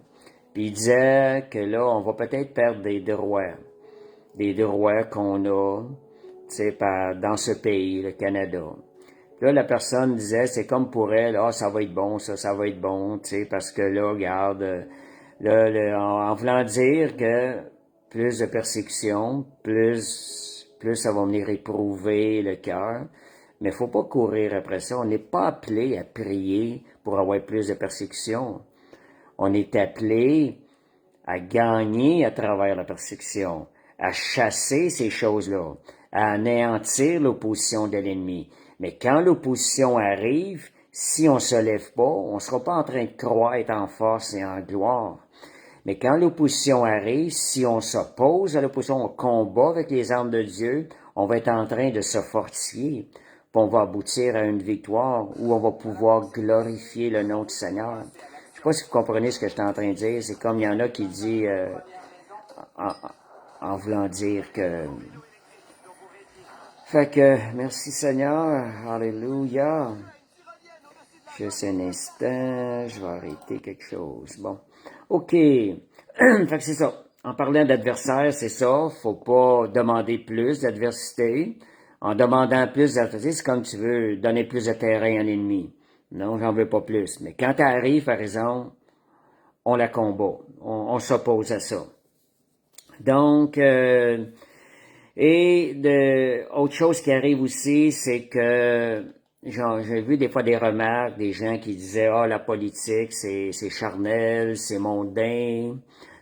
Puis il disait que là, on va peut-être perdre des droits qu'on a, tu sais, dans ce pays, le Canada. Là, la personne disait, c'est comme pour elle, ça va être bon, ça va être bon, tu sais, parce que là, regarde, en voulant dire que plus de persécution, plus ça va venir éprouver le cœur. Mais il faut pas courir après ça. On n'est pas appelé à prier pour avoir plus de persécution. On est appelé à gagner à travers la persécution, à chasser ces choses-là, à anéantir l'opposition de l'ennemi. Mais quand l'opposition arrive, si on se lève pas, on sera pas en train de croître en force et en gloire. Mais quand l'opposition arrive, si on s'oppose à l'opposition, on combat avec les armes de Dieu, on va être en train de se fortifier, puis on va aboutir à une victoire où on va pouvoir glorifier le nom du Seigneur. Je sais pas si vous comprenez ce que je suis en train de dire. C'est comme il y en a qui dit, en, en voulant dire que... Fait que, merci Seigneur, alléluia. Juste un instant, je vais arrêter quelque chose. Bon, OK. Fait que c'est ça. En parlant d'adversaire, c'est ça. Faut pas demander plus d'adversité. En demandant plus d'adversité, c'est comme tu veux donner plus de terrain à l'ennemi. Non, j'en veux pas plus. Mais quand elle arrive, par exemple, on la combat. On s'oppose à ça. Donc, autre chose qui arrive aussi, c'est que j'ai vu des fois des remarques, des gens qui disaient « Ah, la politique, c'est charnel, c'est mondain. »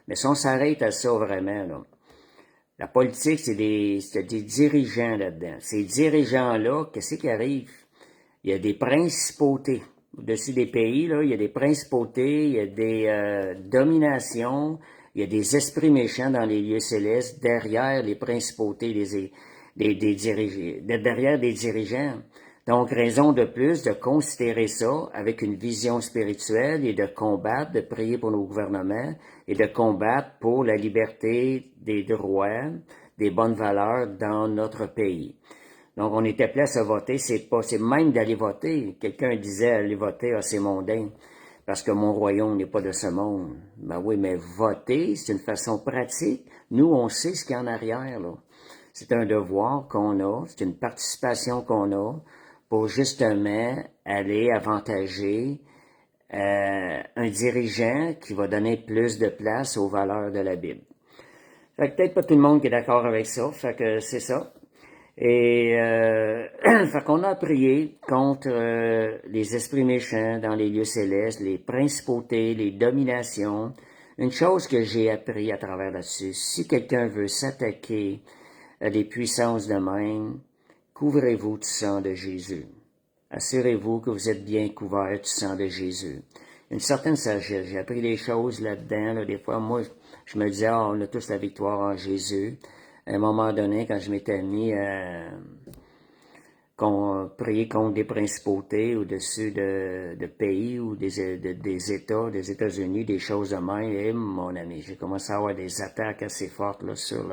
Mais si on s'arrête à ça vraiment, là, la politique, c'est des dirigeants là-dedans. Ces dirigeants-là, qu'est-ce qui arrive? Il y a des principautés. Au-dessus des pays, là, il y a des principautés, il y a des dominations, il y a des esprits méchants dans les lieux célestes, derrière les principautés derrière des dirigeants. Donc, raison de plus de considérer ça avec une vision spirituelle et de combattre, de prier pour nos gouvernements et de combattre pour la liberté des droits, des bonnes valeurs dans notre pays. Donc, on était appelé à se voter, c'est même d'aller voter. Quelqu'un disait, aller voter, ah, c'est mondain, parce que mon royaume n'est pas de ce monde. Ben oui, mais voter, c'est une façon pratique. Nous, on sait ce qu'il y a en arrière, là. C'est un devoir qu'on a, c'est une participation qu'on a pour justement aller avantager un dirigeant qui va donner plus de place aux valeurs de la Bible. Fait que peut-être pas tout le monde qui est d'accord avec ça, fait que c'est ça. Et fait qu'on a prié contre les esprits méchants dans les lieux célestes, les principautés, les dominations. Une chose que j'ai appris à travers là-dessus, si quelqu'un veut s'attaquer à des puissances de même, couvrez-vous du sang de Jésus. Assurez-vous que vous êtes bien couvert du sang de Jésus. Une certaine sagesse. J'ai appris des choses là-dedans. Là. Des fois, moi, je me disais, ah, on a tous la victoire en Jésus. À un moment donné, quand je m'étais mis à prier contre des principautés au-dessus de pays ou des États, des États-Unis, des choses de même, et mon ami, j'ai commencé à avoir des attaques assez fortes là, sur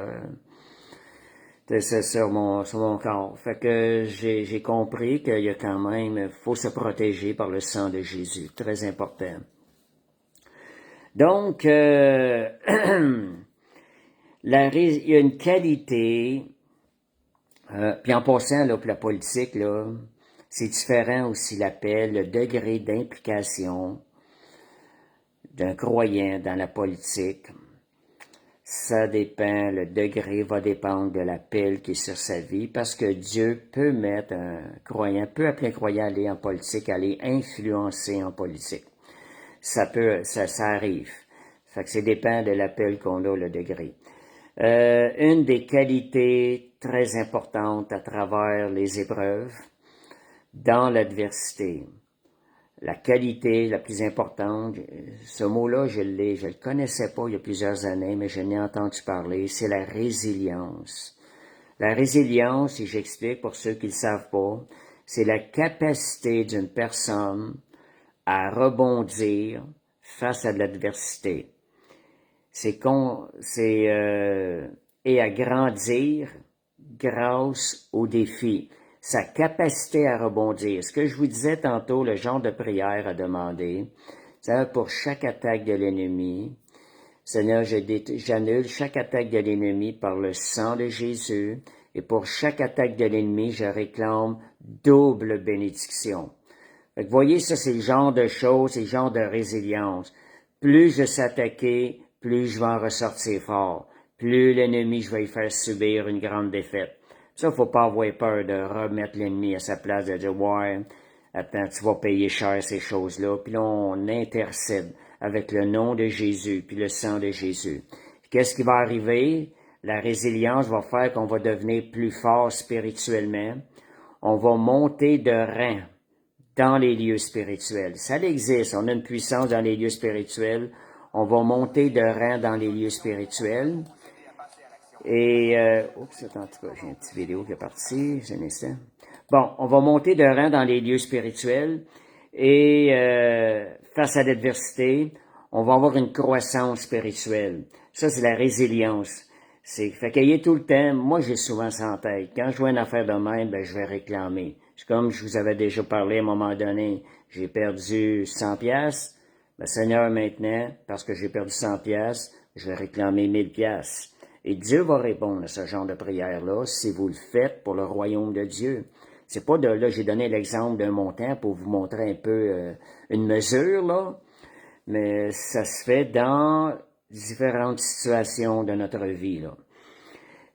mon corps. Fait que j'ai compris qu'il y a quand même, faut se protéger par le sang de Jésus. Très important. Donc, il y a une qualité, puis en passant, là, pour la politique, là, c'est différent aussi l'appel, le degré d'implication d'un croyant dans la politique. Ça dépend, le degré va dépendre de l'appel qui est sur sa vie, parce que Dieu peut mettre un croyant, peut appeler un croyant à aller en politique, à aller influencer en politique. Ça arrive. Fait que ça dépend de l'appel qu'on a, le degré. Une des qualités très importantes à travers les épreuves, dans l'adversité, la qualité la plus importante, ce mot-là, je le connaissais pas il y a plusieurs années, mais je n'ai entendu parler, c'est la résilience. La résilience, si j'explique pour ceux qui ne le savent pas, c'est la capacité d'une personne à rebondir face à de l'adversité. Et à grandir grâce aux défis. Sa capacité à rebondir. Ce que je vous disais tantôt, le genre de prière à demander, c'est pour chaque attaque de l'ennemi. Seigneur, j'annule chaque attaque de l'ennemi par le sang de Jésus. Et pour chaque attaque de l'ennemi, je réclame double bénédiction. Fait que voyez, ça, c'est le genre de choses, c'est le genre de résilience. Plus je sais attaquer, plus je vais en ressortir fort. Plus l'ennemi, je vais lui faire subir une grande défaite. Ça, faut pas avoir peur de remettre l'ennemi à sa place, de dire, ouais, attends, tu vas payer cher ces choses-là. Puis là, on intercède avec le nom de Jésus, puis le sang de Jésus. Qu'est-ce qui va arriver? la résilience va faire qu'on va devenir plus fort spirituellement. On va monter de rang dans les lieux spirituels. Ça existe, on a une puissance dans les lieux spirituels. On va monter de rang dans les lieux spirituels. Et, oups, en tout cas, j'ai une petite vidéo qui est partie, j'ai un instant. Bon, on va monter de rang dans les lieux spirituels et face à l'adversité, on va avoir une croissance spirituelle. Ça, c'est la résilience. Fait qu'ayez tout le temps, moi j'ai souvent ça en tête. Quand je vois une affaire de même, ben je vais réclamer. C'est comme je vous avais déjà parlé à un moment donné, j'ai perdu 100 pièces. Ben Seigneur, maintenant, parce que j'ai perdu 100 pièces, je vais réclamer 1000 pièces. Et Dieu va répondre à ce genre de prière-là si vous le faites pour le royaume de Dieu. C'est pas de là, j'ai donné l'exemple d'un montant pour vous montrer un peu une mesure, là, mais ça se fait dans différentes situations de notre vie, là.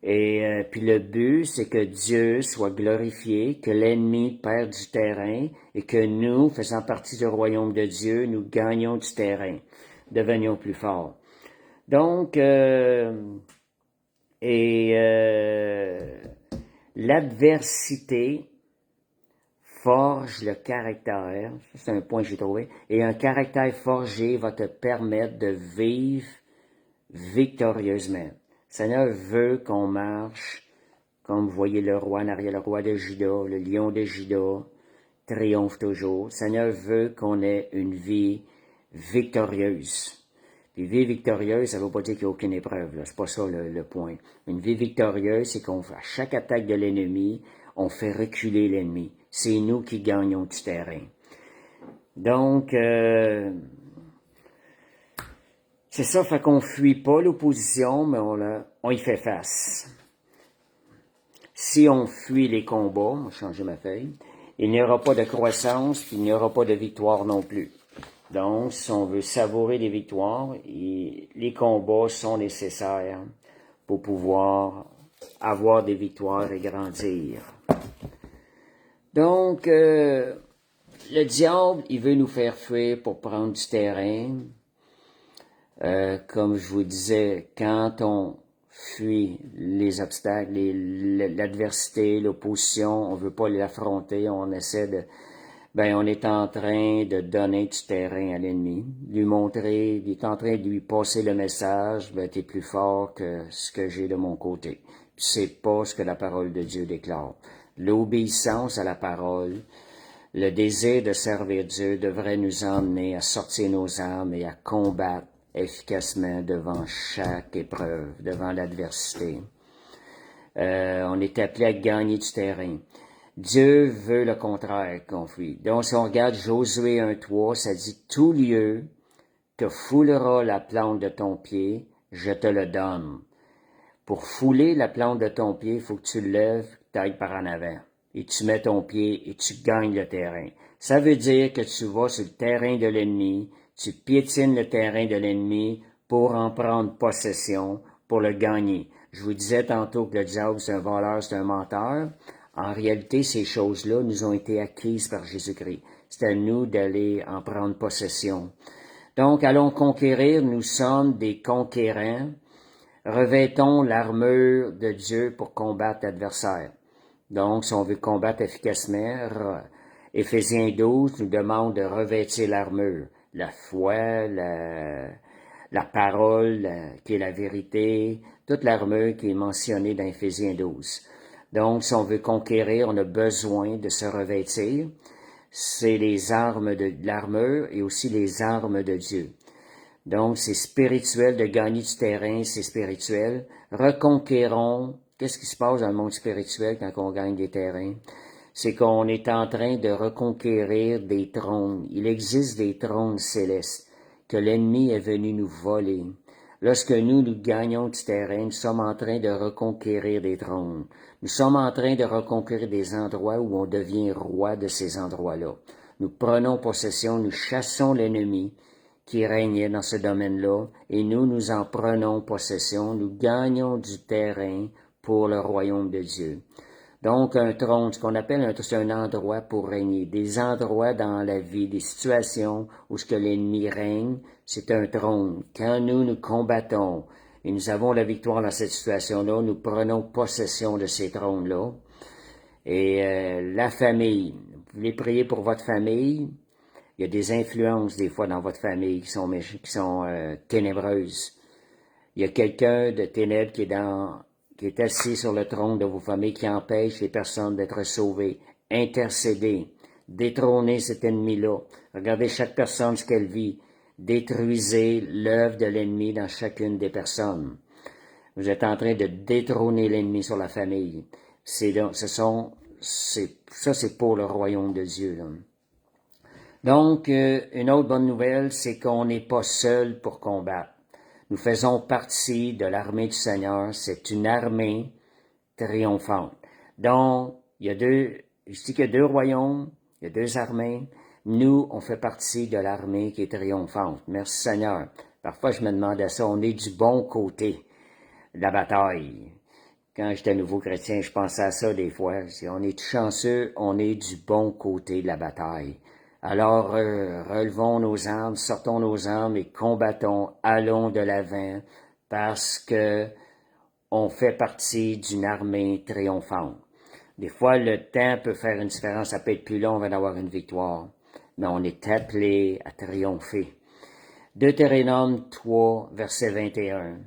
Et puis le but, c'est que Dieu soit glorifié, que l'ennemi perde du terrain et que nous, faisant partie du royaume de Dieu, nous gagnons du terrain, devenions plus forts. Donc, l'adversité forge le caractère, c'est un point que j'ai trouvé, et un caractère forgé va te permettre de vivre victorieusement. Le Seigneur veut qu'on marche, comme vous voyez le roi en arrière, le roi de Juda, le lion de Juda, triomphe toujours. Le Seigneur veut qu'on ait une vie victorieuse. Puis vie victorieuse, ça ne veut pas dire qu'il n'y a aucune épreuve, là. C'est pas ça le point. Une vie victorieuse, c'est qu'à chaque attaque de l'ennemi, on fait reculer l'ennemi. C'est nous qui gagnons du terrain. Donc, c'est ça, fait qu'on fuit pas l'opposition, mais on y fait face. Si on fuit les combats, on va changer ma feuille, il n'y aura pas de croissance, puis il n'y aura pas de victoire non plus. Donc, si on veut savourer les victoires, les combats sont nécessaires pour pouvoir avoir des victoires et grandir. Donc, le diable, il veut nous faire fuir pour prendre du terrain. Comme je vous disais, quand on fuit les obstacles, l'adversité, l'opposition, on veut pas l'affronter, on essaie de... on est en train de donner du terrain à l'ennemi, lui montrer, il est en train de lui passer le message, t'es plus fort que ce que j'ai de mon côté. C'est pas ce que la parole de Dieu déclare. L'obéissance à la parole, le désir de servir Dieu devrait nous emmener à sortir nos armes et à combattre efficacement devant chaque épreuve, devant l'adversité. On est appelé à gagner du terrain. Dieu veut le contraire qu'on fuit. Donc, si on regarde Josué 1.3, ça dit « Tout lieu que foulera la plante de ton pied, je te le donne. » Pour fouler la plante de ton pied, il faut que tu le lèves, tu ailles par en avant. Et tu mets ton pied et tu gagnes le terrain. Ça veut dire que tu vas sur le terrain de l'ennemi, tu piétines le terrain de l'ennemi pour en prendre possession, pour le gagner. Je vous disais tantôt que le diable, c'est un voleur, c'est un menteur. En réalité, ces choses-là nous ont été acquises par Jésus-Christ. C'est à nous d'aller en prendre possession. Donc, allons conquérir, nous sommes des conquérants. Revêtons l'armure de Dieu pour combattre l'adversaire. Donc, si on veut combattre efficacement, Éphésiens 12 nous demande de revêtir l'armure. La foi, la parole, qui est la vérité, toute l'armure qui est mentionnée dans Éphésiens 12. Donc, si on veut conquérir, on a besoin de se revêtir. C'est les armes de l'armure et aussi les armes de Dieu. Donc, c'est spirituel de gagner du terrain, c'est spirituel. Reconquérons. Qu'est-ce qui se passe dans le monde spirituel quand on gagne des terrains? C'est qu'on est en train de reconquérir des trônes. Il existe des trônes célestes que l'ennemi est venu nous voler. Lorsque nous gagnons du terrain, nous sommes en train de reconquérir des trônes. Nous sommes en train de reconquérir des endroits où on devient roi de ces endroits-là. Nous prenons possession, nous chassons l'ennemi qui régnait dans ce domaine-là, et nous en prenons possession, nous gagnons du terrain pour le royaume de Dieu. Donc, un trône, ce qu'on appelle c'est un endroit pour régner. Des endroits dans la vie, des situations où ce que l'ennemi règne, c'est un trône. Quand nous combattons et nous avons la victoire dans cette situation-là. Nous prenons possession de ces trônes-là. Et la famille, vous voulez prier pour votre famille? Il y a des influences des fois dans votre famille qui sont ténébreuses. Il y a quelqu'un de ténèbres qui est assis sur le trône de vos familles, qui empêche les personnes d'être sauvées. Intercédez, détrônez cet ennemi-là. Regardez chaque personne ce qu'elle vit. Détruisez l'œuvre de l'ennemi dans chacune des personnes. Vous êtes en train de détrôner l'ennemi sur la famille. Ça, c'est pour le royaume de Dieu, là. Donc, une autre bonne nouvelle, c'est qu'on n'est pas seul pour combattre. Nous faisons partie de l'armée du Seigneur. C'est une armée triomphante. Donc, je dis qu'il y a deux royaumes, il y a deux armées. Nous, on fait partie de l'armée qui est triomphante. Merci Seigneur. Parfois, je me demandais ça, on est du bon côté de la bataille. Quand j'étais nouveau chrétien, je pensais à ça des fois. Si on est chanceux, on est du bon côté de la bataille. Alors, relevons nos armes, sortons nos armes et combattons, allons de l'avant, parce que on fait partie d'une armée triomphante. Des fois, le temps peut faire une différence, ça peut être plus long avant d'avoir une victoire, mais on est appelé à triompher. Deutéronome 3, verset 21.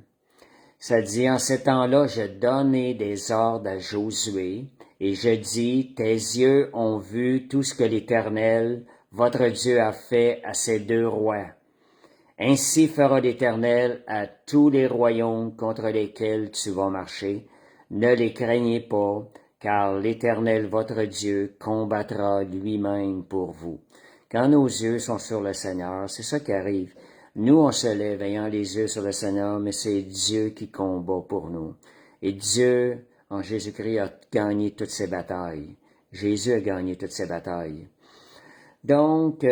Ça dit, en ce temps-là, je donnai des ordres à Josué, et je dis, tes yeux ont vu tout ce que l'Éternel, votre Dieu, a fait à ces deux rois. Ainsi fera l'Éternel à tous les royaumes contre lesquels tu vas marcher. Ne les craignez pas, car l'Éternel, votre Dieu, combattra lui-même pour vous. Quand nos yeux sont sur le Seigneur, c'est ça qui arrive. Nous, on se lève ayant les yeux sur le Seigneur, mais c'est Dieu qui combat pour nous. Et Dieu, en Jésus-Christ, a gagné toutes ses batailles. Jésus a gagné toutes ses batailles. Donc,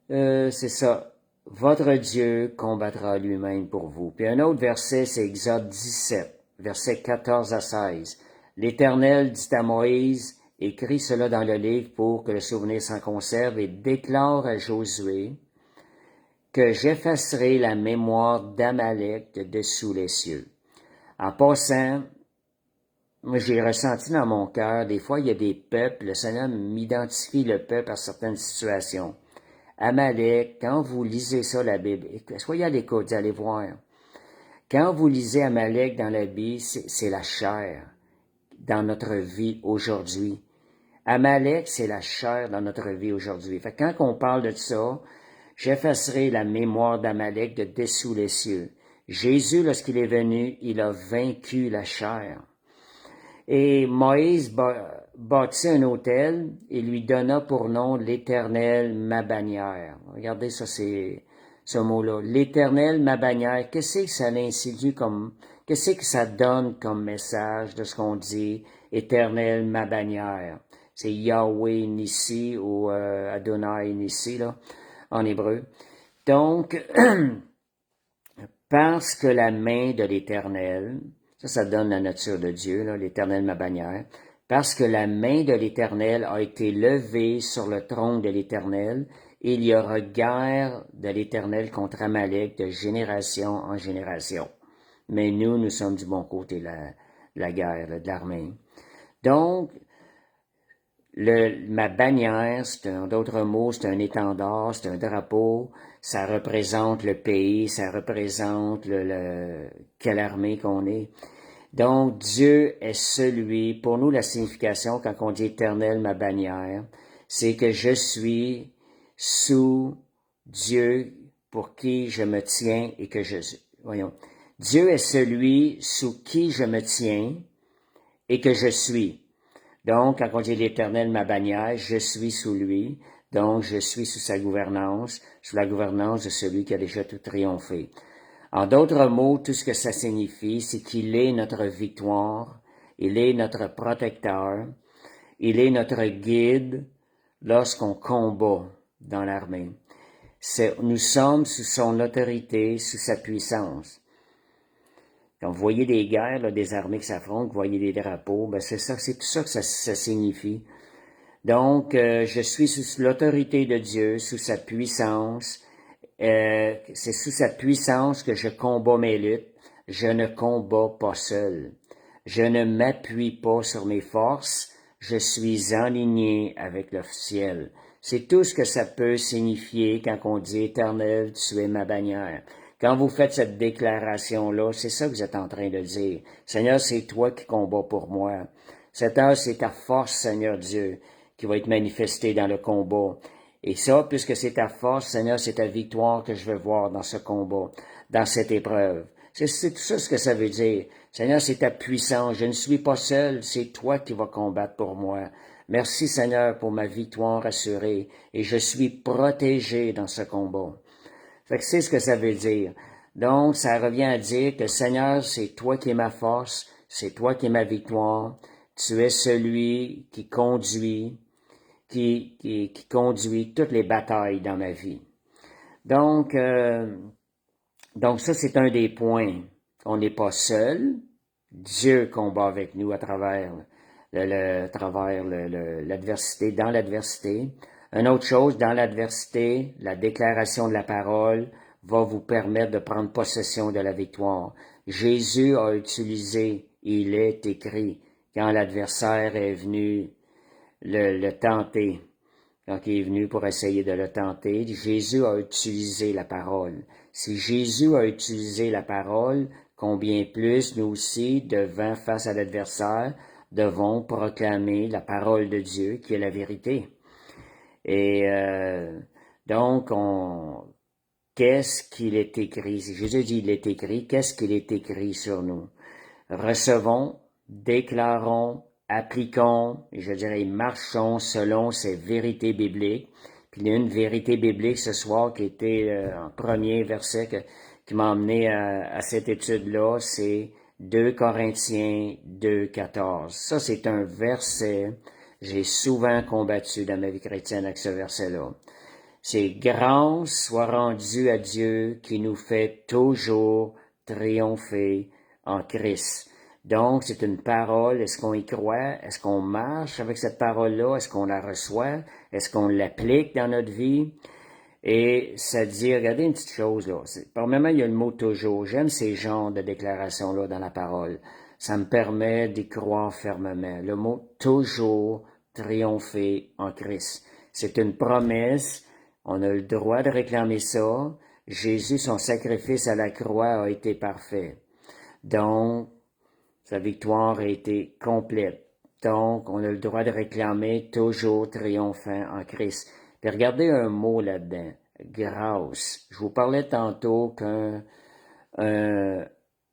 c'est ça. Votre Dieu combattra lui-même pour vous. Puis un autre verset, c'est Exode 17, versets 14 à 16. L'Éternel dit à Moïse, écris cela dans le livre pour que le souvenir s'en conserve et déclare à Josué que j'effacerai la mémoire d'Amalek de dessous les cieux. En passant, moi j'ai ressenti dans mon cœur, des fois il y a des peuples, le Seigneur m'identifie le peuple à certaines situations. Amalek, quand vous lisez ça, la Bible, soyez à l'écoute, allez voir. Quand vous lisez Amalek dans la Bible, c'est la chair dans notre vie aujourd'hui. Amalek, c'est la chair dans notre vie aujourd'hui. Fait que quand on parle de ça, j'effacerai la mémoire d'Amalek de dessous les cieux. Jésus, lorsqu'il est venu, il a vaincu la chair. Et Moïse bâtit un autel et lui donna pour nom l'Éternel, ma bannière. Regardez ça, c'est ce mot-là. L'Éternel, ma bannière. Qu'est-ce que ça l'insinue comme, qu'est-ce que ça donne comme message de ce qu'on dit, Éternel, ma bannière? C'est Yahweh Nissi ou Adonai Nissi, là, en hébreu. Donc, parce que la main de l'Éternel, ça donne la nature de Dieu, là, l'Éternel ma bannière, parce que la main de l'Éternel a été levée sur le trône de l'Éternel, il y aura guerre de l'Éternel contre Amalek de génération en génération. Mais nous sommes du bon côté de la guerre, là, de l'armée. Donc, ma bannière, d'autres mots, c'est un étendard, c'est un drapeau, ça représente le pays, ça représente quelle armée qu'on est. Donc, Dieu est celui, pour nous, la signification, quand on dit éternel, ma bannière, c'est que je suis sous Dieu pour qui je me tiens et que voyons. Dieu est celui sous qui je me tiens et que je suis. Donc, quand on dit l'Éternel, ma bannière, je suis sous lui. Donc, je suis sous sa gouvernance, sous la gouvernance de celui qui a déjà tout triomphé. En d'autres mots, tout ce que ça signifie, c'est qu'il est notre victoire, il est notre protecteur, il est notre guide lorsqu'on combat dans l'armée. Nous sommes sous son autorité, sous sa puissance. Quand vous voyez des guerres, là, des armées qui s'affrontent, vous voyez des drapeaux, ben c'est tout ça que ça signifie. Donc, je suis sous l'autorité de Dieu, sous sa puissance, c'est sous sa puissance que je combats mes luttes. Je ne combats pas seul. Je ne m'appuie pas sur mes forces. Je suis aligné avec le ciel. C'est tout ce que ça peut signifier quand on dit « Éternel, tu es ma bannière ». Quand vous faites cette déclaration-là, c'est ça que vous êtes en train de dire. Seigneur, c'est toi qui combats pour moi. Cette heure, c'est ta force, Seigneur Dieu, qui va être manifestée dans le combat. Et ça, puisque c'est ta force, Seigneur, c'est ta victoire que je veux voir dans ce combat, dans cette épreuve. C'est tout ça ce que ça veut dire. Seigneur, c'est ta puissance. Je ne suis pas seul, c'est toi qui vas combattre pour moi. Merci, Seigneur, pour ma victoire assurée. Et je suis protégé dans ce combat. Fait que c'est ce que ça veut dire. Donc, ça revient à dire que, Seigneur, c'est toi qui es ma force, c'est toi qui es ma victoire. Tu es celui qui conduit, qui conduit toutes les batailles dans ma vie. Donc ça, c'est un des points. On n'est pas seul. Dieu combat avec nous à travers l'adversité, dans l'adversité. Une autre chose, dans l'adversité, la déclaration de la parole va vous permettre de prendre possession de la victoire. Jésus a utilisé, il est écrit, quand l'adversaire est venu le tenter, quand il est venu pour essayer de le tenter, Jésus a utilisé la parole. Si Jésus a utilisé la parole, combien plus nous aussi, devant face à l'adversaire, devons proclamer la parole de Dieu qui est la vérité. Et donc, qu'est-ce qu'il est écrit? Si Jésus dit il est écrit, qu'est-ce qu'il est écrit sur nous? Recevons, déclarons, appliquons, et je dirais marchons selon ces vérités bibliques. Puis il y a une vérité biblique ce soir qui était en premier verset qui m'a amené à cette étude-là, c'est 2 Corinthiens 2,14. Ça, c'est un verset, j'ai souvent combattu dans ma vie chrétienne avec ce verset-là. C'est « Grâce soit rendue à Dieu qui nous fait toujours triompher en Christ ». Donc, c'est une parole. Est-ce qu'on y croit? Est-ce qu'on marche avec cette parole-là? Est-ce qu'on la reçoit? Est-ce qu'on l'applique dans notre vie? Et ça dit, regardez une petite chose, là. Premièrement, il y a le mot « toujours ». J'aime ces genres de déclarations-là dans la parole. Ça me permet d'y croire fermement. Le mot « toujours triompher en Christ ». C'est une promesse. On a le droit de réclamer ça. Jésus, son sacrifice à la croix a été parfait. Donc, sa victoire a été complète. Donc, on a le droit de réclamer toujours triomphant en Christ. Puis regardez un mot là-dedans, grâce. Je vous parlais tantôt une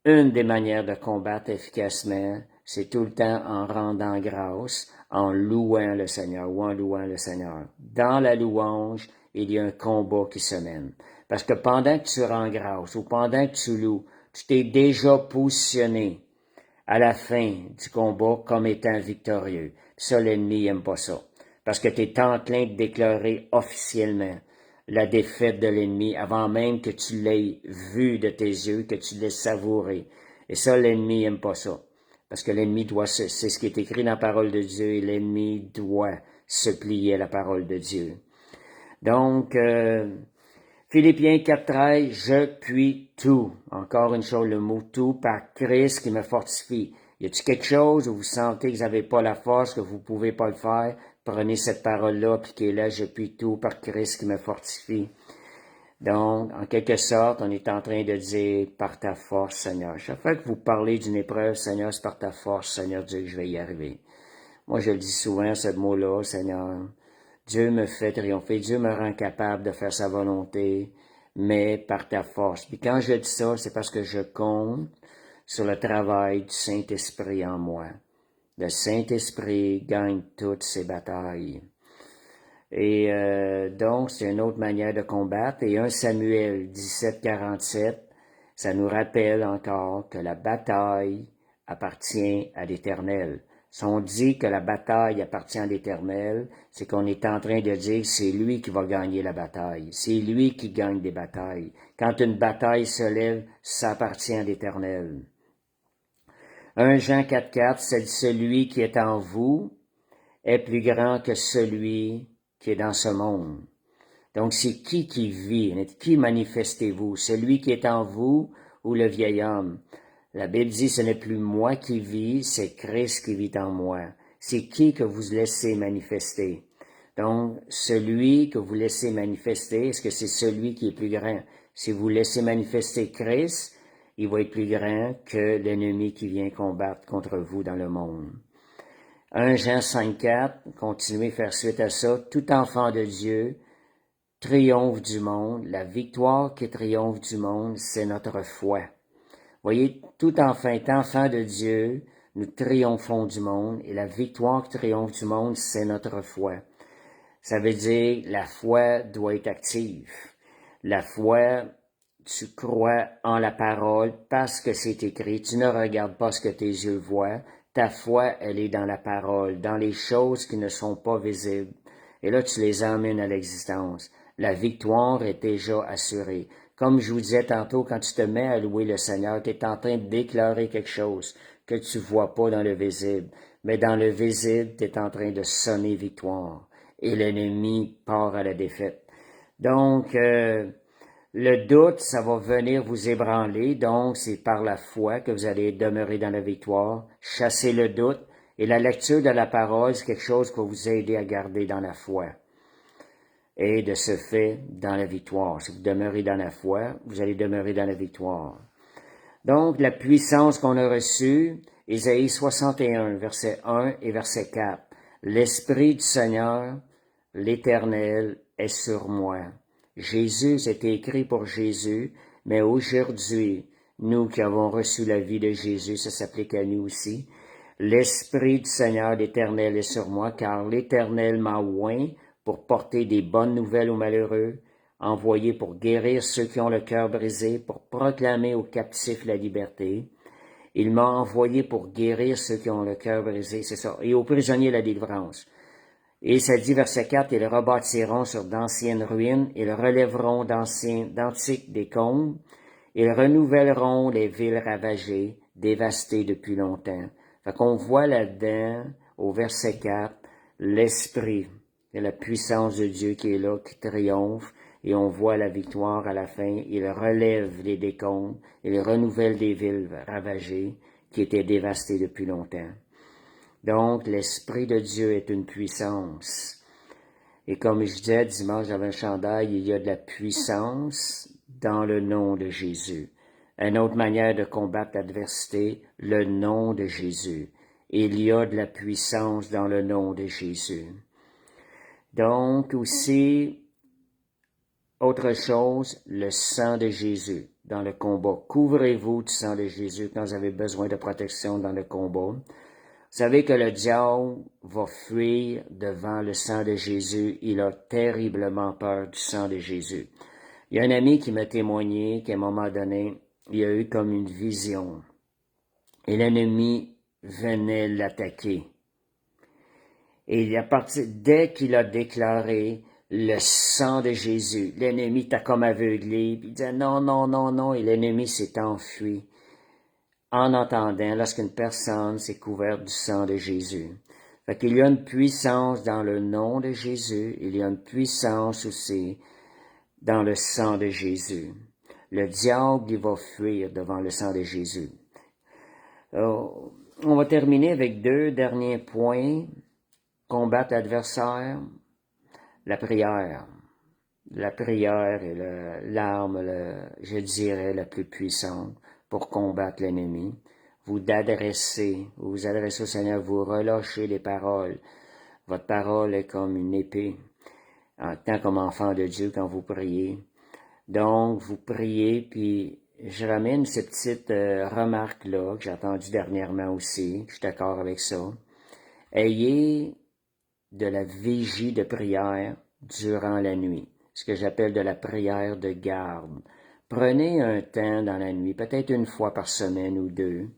des manières de combattre efficacement, c'est tout le temps en rendant grâce, en louant le Seigneur ou en louant le Seigneur. Dans la louange, il y a un combat qui se mène. Parce que pendant que tu rends grâce ou pendant que tu loues, tu t'es déjà positionné à la fin du combat comme étant victorieux. Puis ça, l'ennemi n'aime pas ça. Parce que tu es en train de déclarer officiellement la défaite de l'ennemi avant même que tu l'aies vu de tes yeux, que tu l'aies savouré. Et ça, l'ennemi n'aime pas ça. Parce que l'ennemi doit, c'est ce qui est écrit dans la parole de Dieu, et l'ennemi doit se plier à la parole de Dieu. Donc, Philippiens 4.13, je puis tout. Encore une chose, le mot tout, par Christ qui me fortifie. Y a-t-il quelque chose où vous sentez que vous n'avez pas la force, que vous ne pouvez pas le faire? Prenez cette parole-là, appliquez-la, je puis tout, par Christ qui me fortifie. Donc, en quelque sorte, on est en train de dire, par ta force, Seigneur. Chaque fois que vous parlez d'une épreuve, Seigneur, c'est par ta force, Seigneur Dieu, que je vais y arriver. Moi, je le dis souvent, ce mot-là, Seigneur. Dieu me fait triompher, Dieu me rend capable de faire sa volonté, mais par ta force. Puis quand je dis ça, c'est parce que je compte sur le travail du Saint-Esprit en moi. Le Saint-Esprit gagne toutes ces batailles. Et donc, c'est une autre manière de combattre. Et 1 Samuel 17,47, ça nous rappelle encore que la bataille appartient à l'Éternel. Si on dit que la bataille appartient à l'Éternel, c'est qu'on est en train de dire que c'est lui qui va gagner la bataille. C'est lui qui gagne des batailles. Quand une bataille se lève, ça appartient à l'Éternel. 1 Jean 4,4, c'est celui qui est en vous est plus grand que celui qui est dans ce monde. Donc, c'est qui vit? Qui manifestez-vous? Celui qui est en vous ou le vieil homme? La Bible dit, ce n'est plus moi qui vis, c'est Christ qui vit en moi. C'est qui que vous laissez manifester? Donc, celui que vous laissez manifester, est-ce que c'est celui qui est plus grand? Si vous laissez manifester Christ, il va être plus grand que l'ennemi qui vient combattre contre vous dans le monde. 1 Jean 5,4, continuez à faire suite à ça. Tout enfant de Dieu triomphe du monde. La victoire qui triomphe du monde, c'est notre foi. Voyez, tout enfant de Dieu, nous triomphons du monde et la victoire qui triomphe du monde, c'est notre foi. Ça veut dire la foi doit être active. La foi, tu crois en la parole parce que c'est écrit. Tu ne regardes pas ce que tes yeux voient. Ta foi, elle est dans la parole, dans les choses qui ne sont pas visibles. Et là, tu les emmènes à l'existence. La victoire est déjà assurée. Comme je vous disais tantôt, quand tu te mets à louer le Seigneur, tu es en train de déclarer quelque chose que tu vois pas dans le visible. Mais dans le visible, tu es en train de sonner victoire. Et l'ennemi part à la défaite. Donc, le doute, ça va venir vous ébranler, donc c'est par la foi que vous allez demeurer dans la victoire. Chassez le doute. Et la lecture de la parole, c'est quelque chose qui va vous aider à garder dans la foi. Et de ce fait, dans la victoire. Si vous demeurez dans la foi, vous allez demeurer dans la victoire. Donc, la puissance qu'on a reçue, Ésaïe 61, verset 1 et verset 4. L'Esprit du Seigneur, l'Éternel, est sur moi. Jésus, c'était écrit pour Jésus, mais aujourd'hui, nous qui avons reçu la vie de Jésus, ça s'applique à nous aussi. L'Esprit du Seigneur, l'Éternel, est sur moi, car l'Éternel m'a oint pour porter des bonnes nouvelles aux malheureux, envoyé pour guérir ceux qui ont le cœur brisé, pour proclamer aux captifs la liberté. Il m'a envoyé pour guérir ceux qui ont le cœur brisé, c'est ça, et aux prisonniers la délivrance. Et ça dit, verset 4, ils rebâtiront sur d'anciennes ruines, ils relèveront d'antiques décombres, ils renouvelleront les villes ravagées, dévastées depuis longtemps. Fait qu'on voit là-dedans, au verset 4, l'Esprit et la puissance de Dieu qui est là, qui triomphe, et on voit la victoire à la fin. Il relève les décombres, il renouvelle des villes ravagées qui étaient dévastées depuis longtemps. Donc, l'Esprit de Dieu est une puissance. Et comme je disais dimanche dans un chandail, il y a de la puissance dans le nom de Jésus. Une autre manière de combattre l'adversité, le nom de Jésus. Il y a de la puissance dans le nom de Jésus. Donc, aussi, autre chose, le sang de Jésus dans le combat. Couvrez-vous du sang de Jésus quand vous avez besoin de protection dans le combat. Vous savez que le diable va fuir devant le sang de Jésus. Il a terriblement peur du sang de Jésus. Il y a un ami qui m'a témoigné qu'à un moment donné, il a eu comme une vision. Et l'ennemi venait l'attaquer. Et dès qu'il a déclaré le sang de Jésus, l'ennemi t'a comme aveuglé. Puis il disait non, non, non, non. Et l'ennemi s'est enfui. En entendant, lorsqu'une personne s'est couverte du sang de Jésus. Fait qu'il y a une puissance dans le nom de Jésus, il y a une puissance aussi dans le sang de Jésus. Le diable, il va fuir devant le sang de Jésus. On va terminer avec 2 derniers points. Combattre l'adversaire, la prière. La prière est l'arme, je dirais, la plus puissante pour combattre l'ennemi. Vous adressez au Seigneur, vous relâchez les paroles. Votre parole est comme une épée, en tant comme enfant de Dieu quand vous priez. Donc, vous priez, puis je ramène cette petite remarque-là que j'ai entendue dernièrement aussi, je suis d'accord avec ça. Ayez de la vigie de prière durant la nuit, ce que j'appelle de la prière de garde. Prenez un temps dans la nuit, peut-être une fois par semaine ou 2.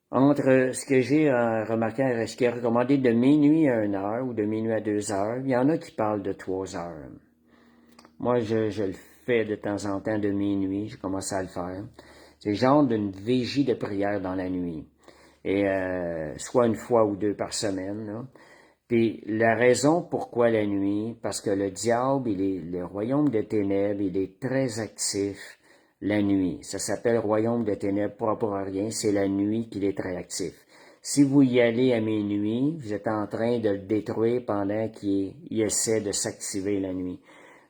Entre ce que j'ai remarqué, ce qui est recommandé de minuit à 1h ou de minuit à 2h, il y en a qui parlent de 3h. Moi, je le fais de temps en temps de minuit, je commence à le faire. C'est le genre d'une vigie de prière dans la nuit. Et soit une fois ou 2 par semaine, là. Puis la raison pourquoi la nuit, parce que le diable, le royaume des ténèbres, il est très actif la nuit. Ça s'appelle royaume des ténèbres pas pour rien, c'est la nuit qu'il est très actif. Si vous y allez à minuit, vous êtes en train de le détruire pendant qu'il essaie de s'activer la nuit.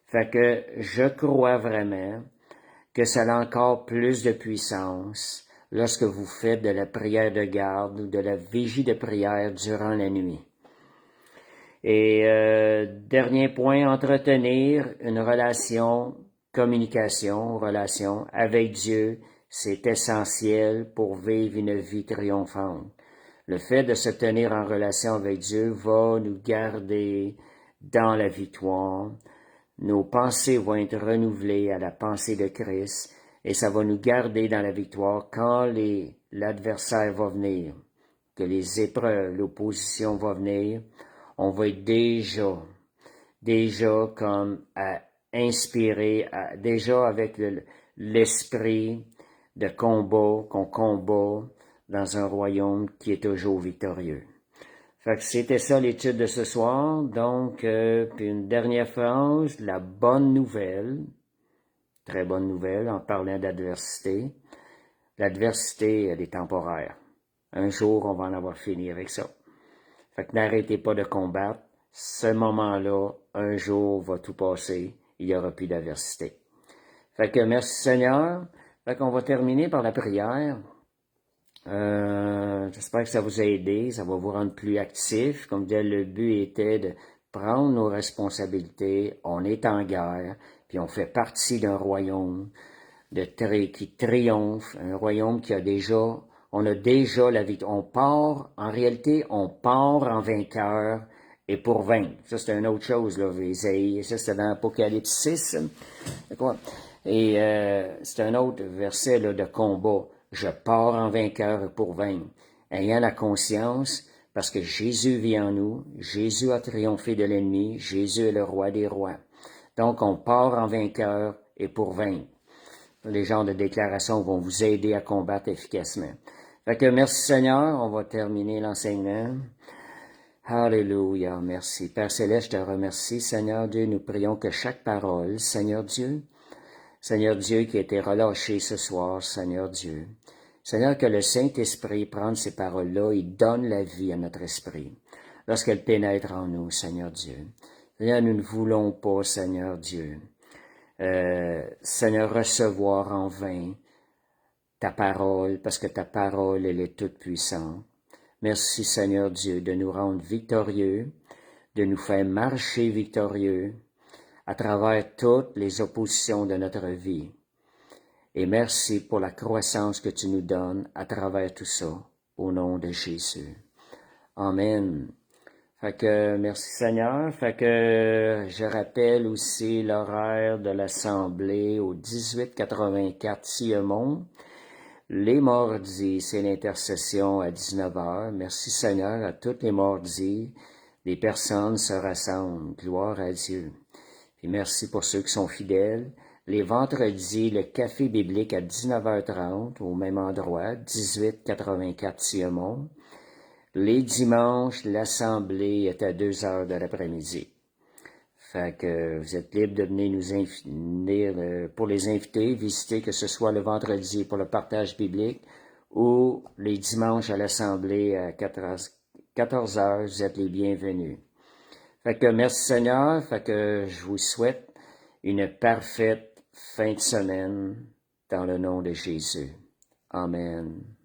Fait que je crois vraiment que ça a encore plus de puissance lorsque vous faites de la prière de garde ou de la vigie de prière durant la nuit. Et dernier point, entretenir une relation avec Dieu, c'est essentiel pour vivre une vie triomphante. Le fait de se tenir en relation avec Dieu va nous garder dans la victoire. Nos pensées vont être renouvelées à la pensée de Christ et ça va nous garder dans la victoire quand l'adversaire va venir, que les épreuves, l'opposition va venir. On va être déjà comme à inspirer, déjà avec l'esprit de combat, qu'on combat dans un royaume qui est toujours victorieux. Fait que c'était ça l'étude de ce soir. Donc, puis une dernière phrase, la bonne nouvelle, très bonne nouvelle en parlant d'adversité. L'adversité, elle est temporaire. Un jour, on va en avoir fini avec ça. Fait que n'arrêtez pas de combattre. Ce moment-là, un jour, va tout passer. Il n'y aura plus d'adversité. Fait que merci Seigneur. Fait qu'on va terminer par la prière. J'espère que ça vous a aidé, ça va vous rendre plus actif. Comme disais, le but était de prendre nos responsabilités. On est en guerre, puis on fait partie d'un royaume qui triomphe, un royaume qui a déjà, on a déjà la victoire. En réalité, on part en vainqueur et pour vaincre. Ça, c'est une autre chose, là, Isaïe. Ça, c'est dans Apocalypse 6. Et c'est un autre verset là, de combat. Je pars en vainqueur pour vaincre. Ayant la conscience, parce que Jésus vit en nous, Jésus a triomphé de l'ennemi, Jésus est le roi des rois. Donc, on part en vainqueur et pour vaincre. Les genres de déclarations vont vous aider à combattre efficacement. Fait que merci Seigneur, on va terminer l'enseignement. Alléluia, merci. Père Céleste, je te remercie, Seigneur Dieu, nous prions que chaque parole, Seigneur Dieu qui a été relâché ce soir, Seigneur Dieu. Seigneur, que le Saint-Esprit prenne ces paroles-là et donne la vie à notre esprit lorsqu'elle pénètre en nous, Seigneur Dieu. Seigneur, nous ne voulons pas, Seigneur Dieu, Seigneur, recevoir en vain ta parole, parce que ta parole, elle est toute puissante. Merci, Seigneur Dieu, de nous rendre victorieux, de nous faire marcher victorieux, à travers toutes les oppositions de notre vie. Et merci pour la croissance que tu nous donnes à travers tout ça, au nom de Jésus. Amen. Fait que, merci Seigneur. Fait que, je rappelle aussi l'horaire de l'Assemblée au 1884 Siemon. Les mardis, c'est l'intercession à 19h. Merci Seigneur, à tous les mardis, les personnes se rassemblent. Gloire à Dieu. Puis merci pour ceux qui sont fidèles. Les vendredis, le café biblique à 19h30, au même endroit, 1884 Siemon. Les dimanches, l'assemblée est à 2h de l'après-midi. Fait que vous êtes libre de venir venir pour les inviter, visiter, que ce soit le vendredi pour le partage biblique ou les dimanches à l'assemblée à 14h, vous êtes les bienvenus. Fait que merci Seigneur, fait que je vous souhaite une parfaite fin de semaine dans le nom de Jésus. Amen.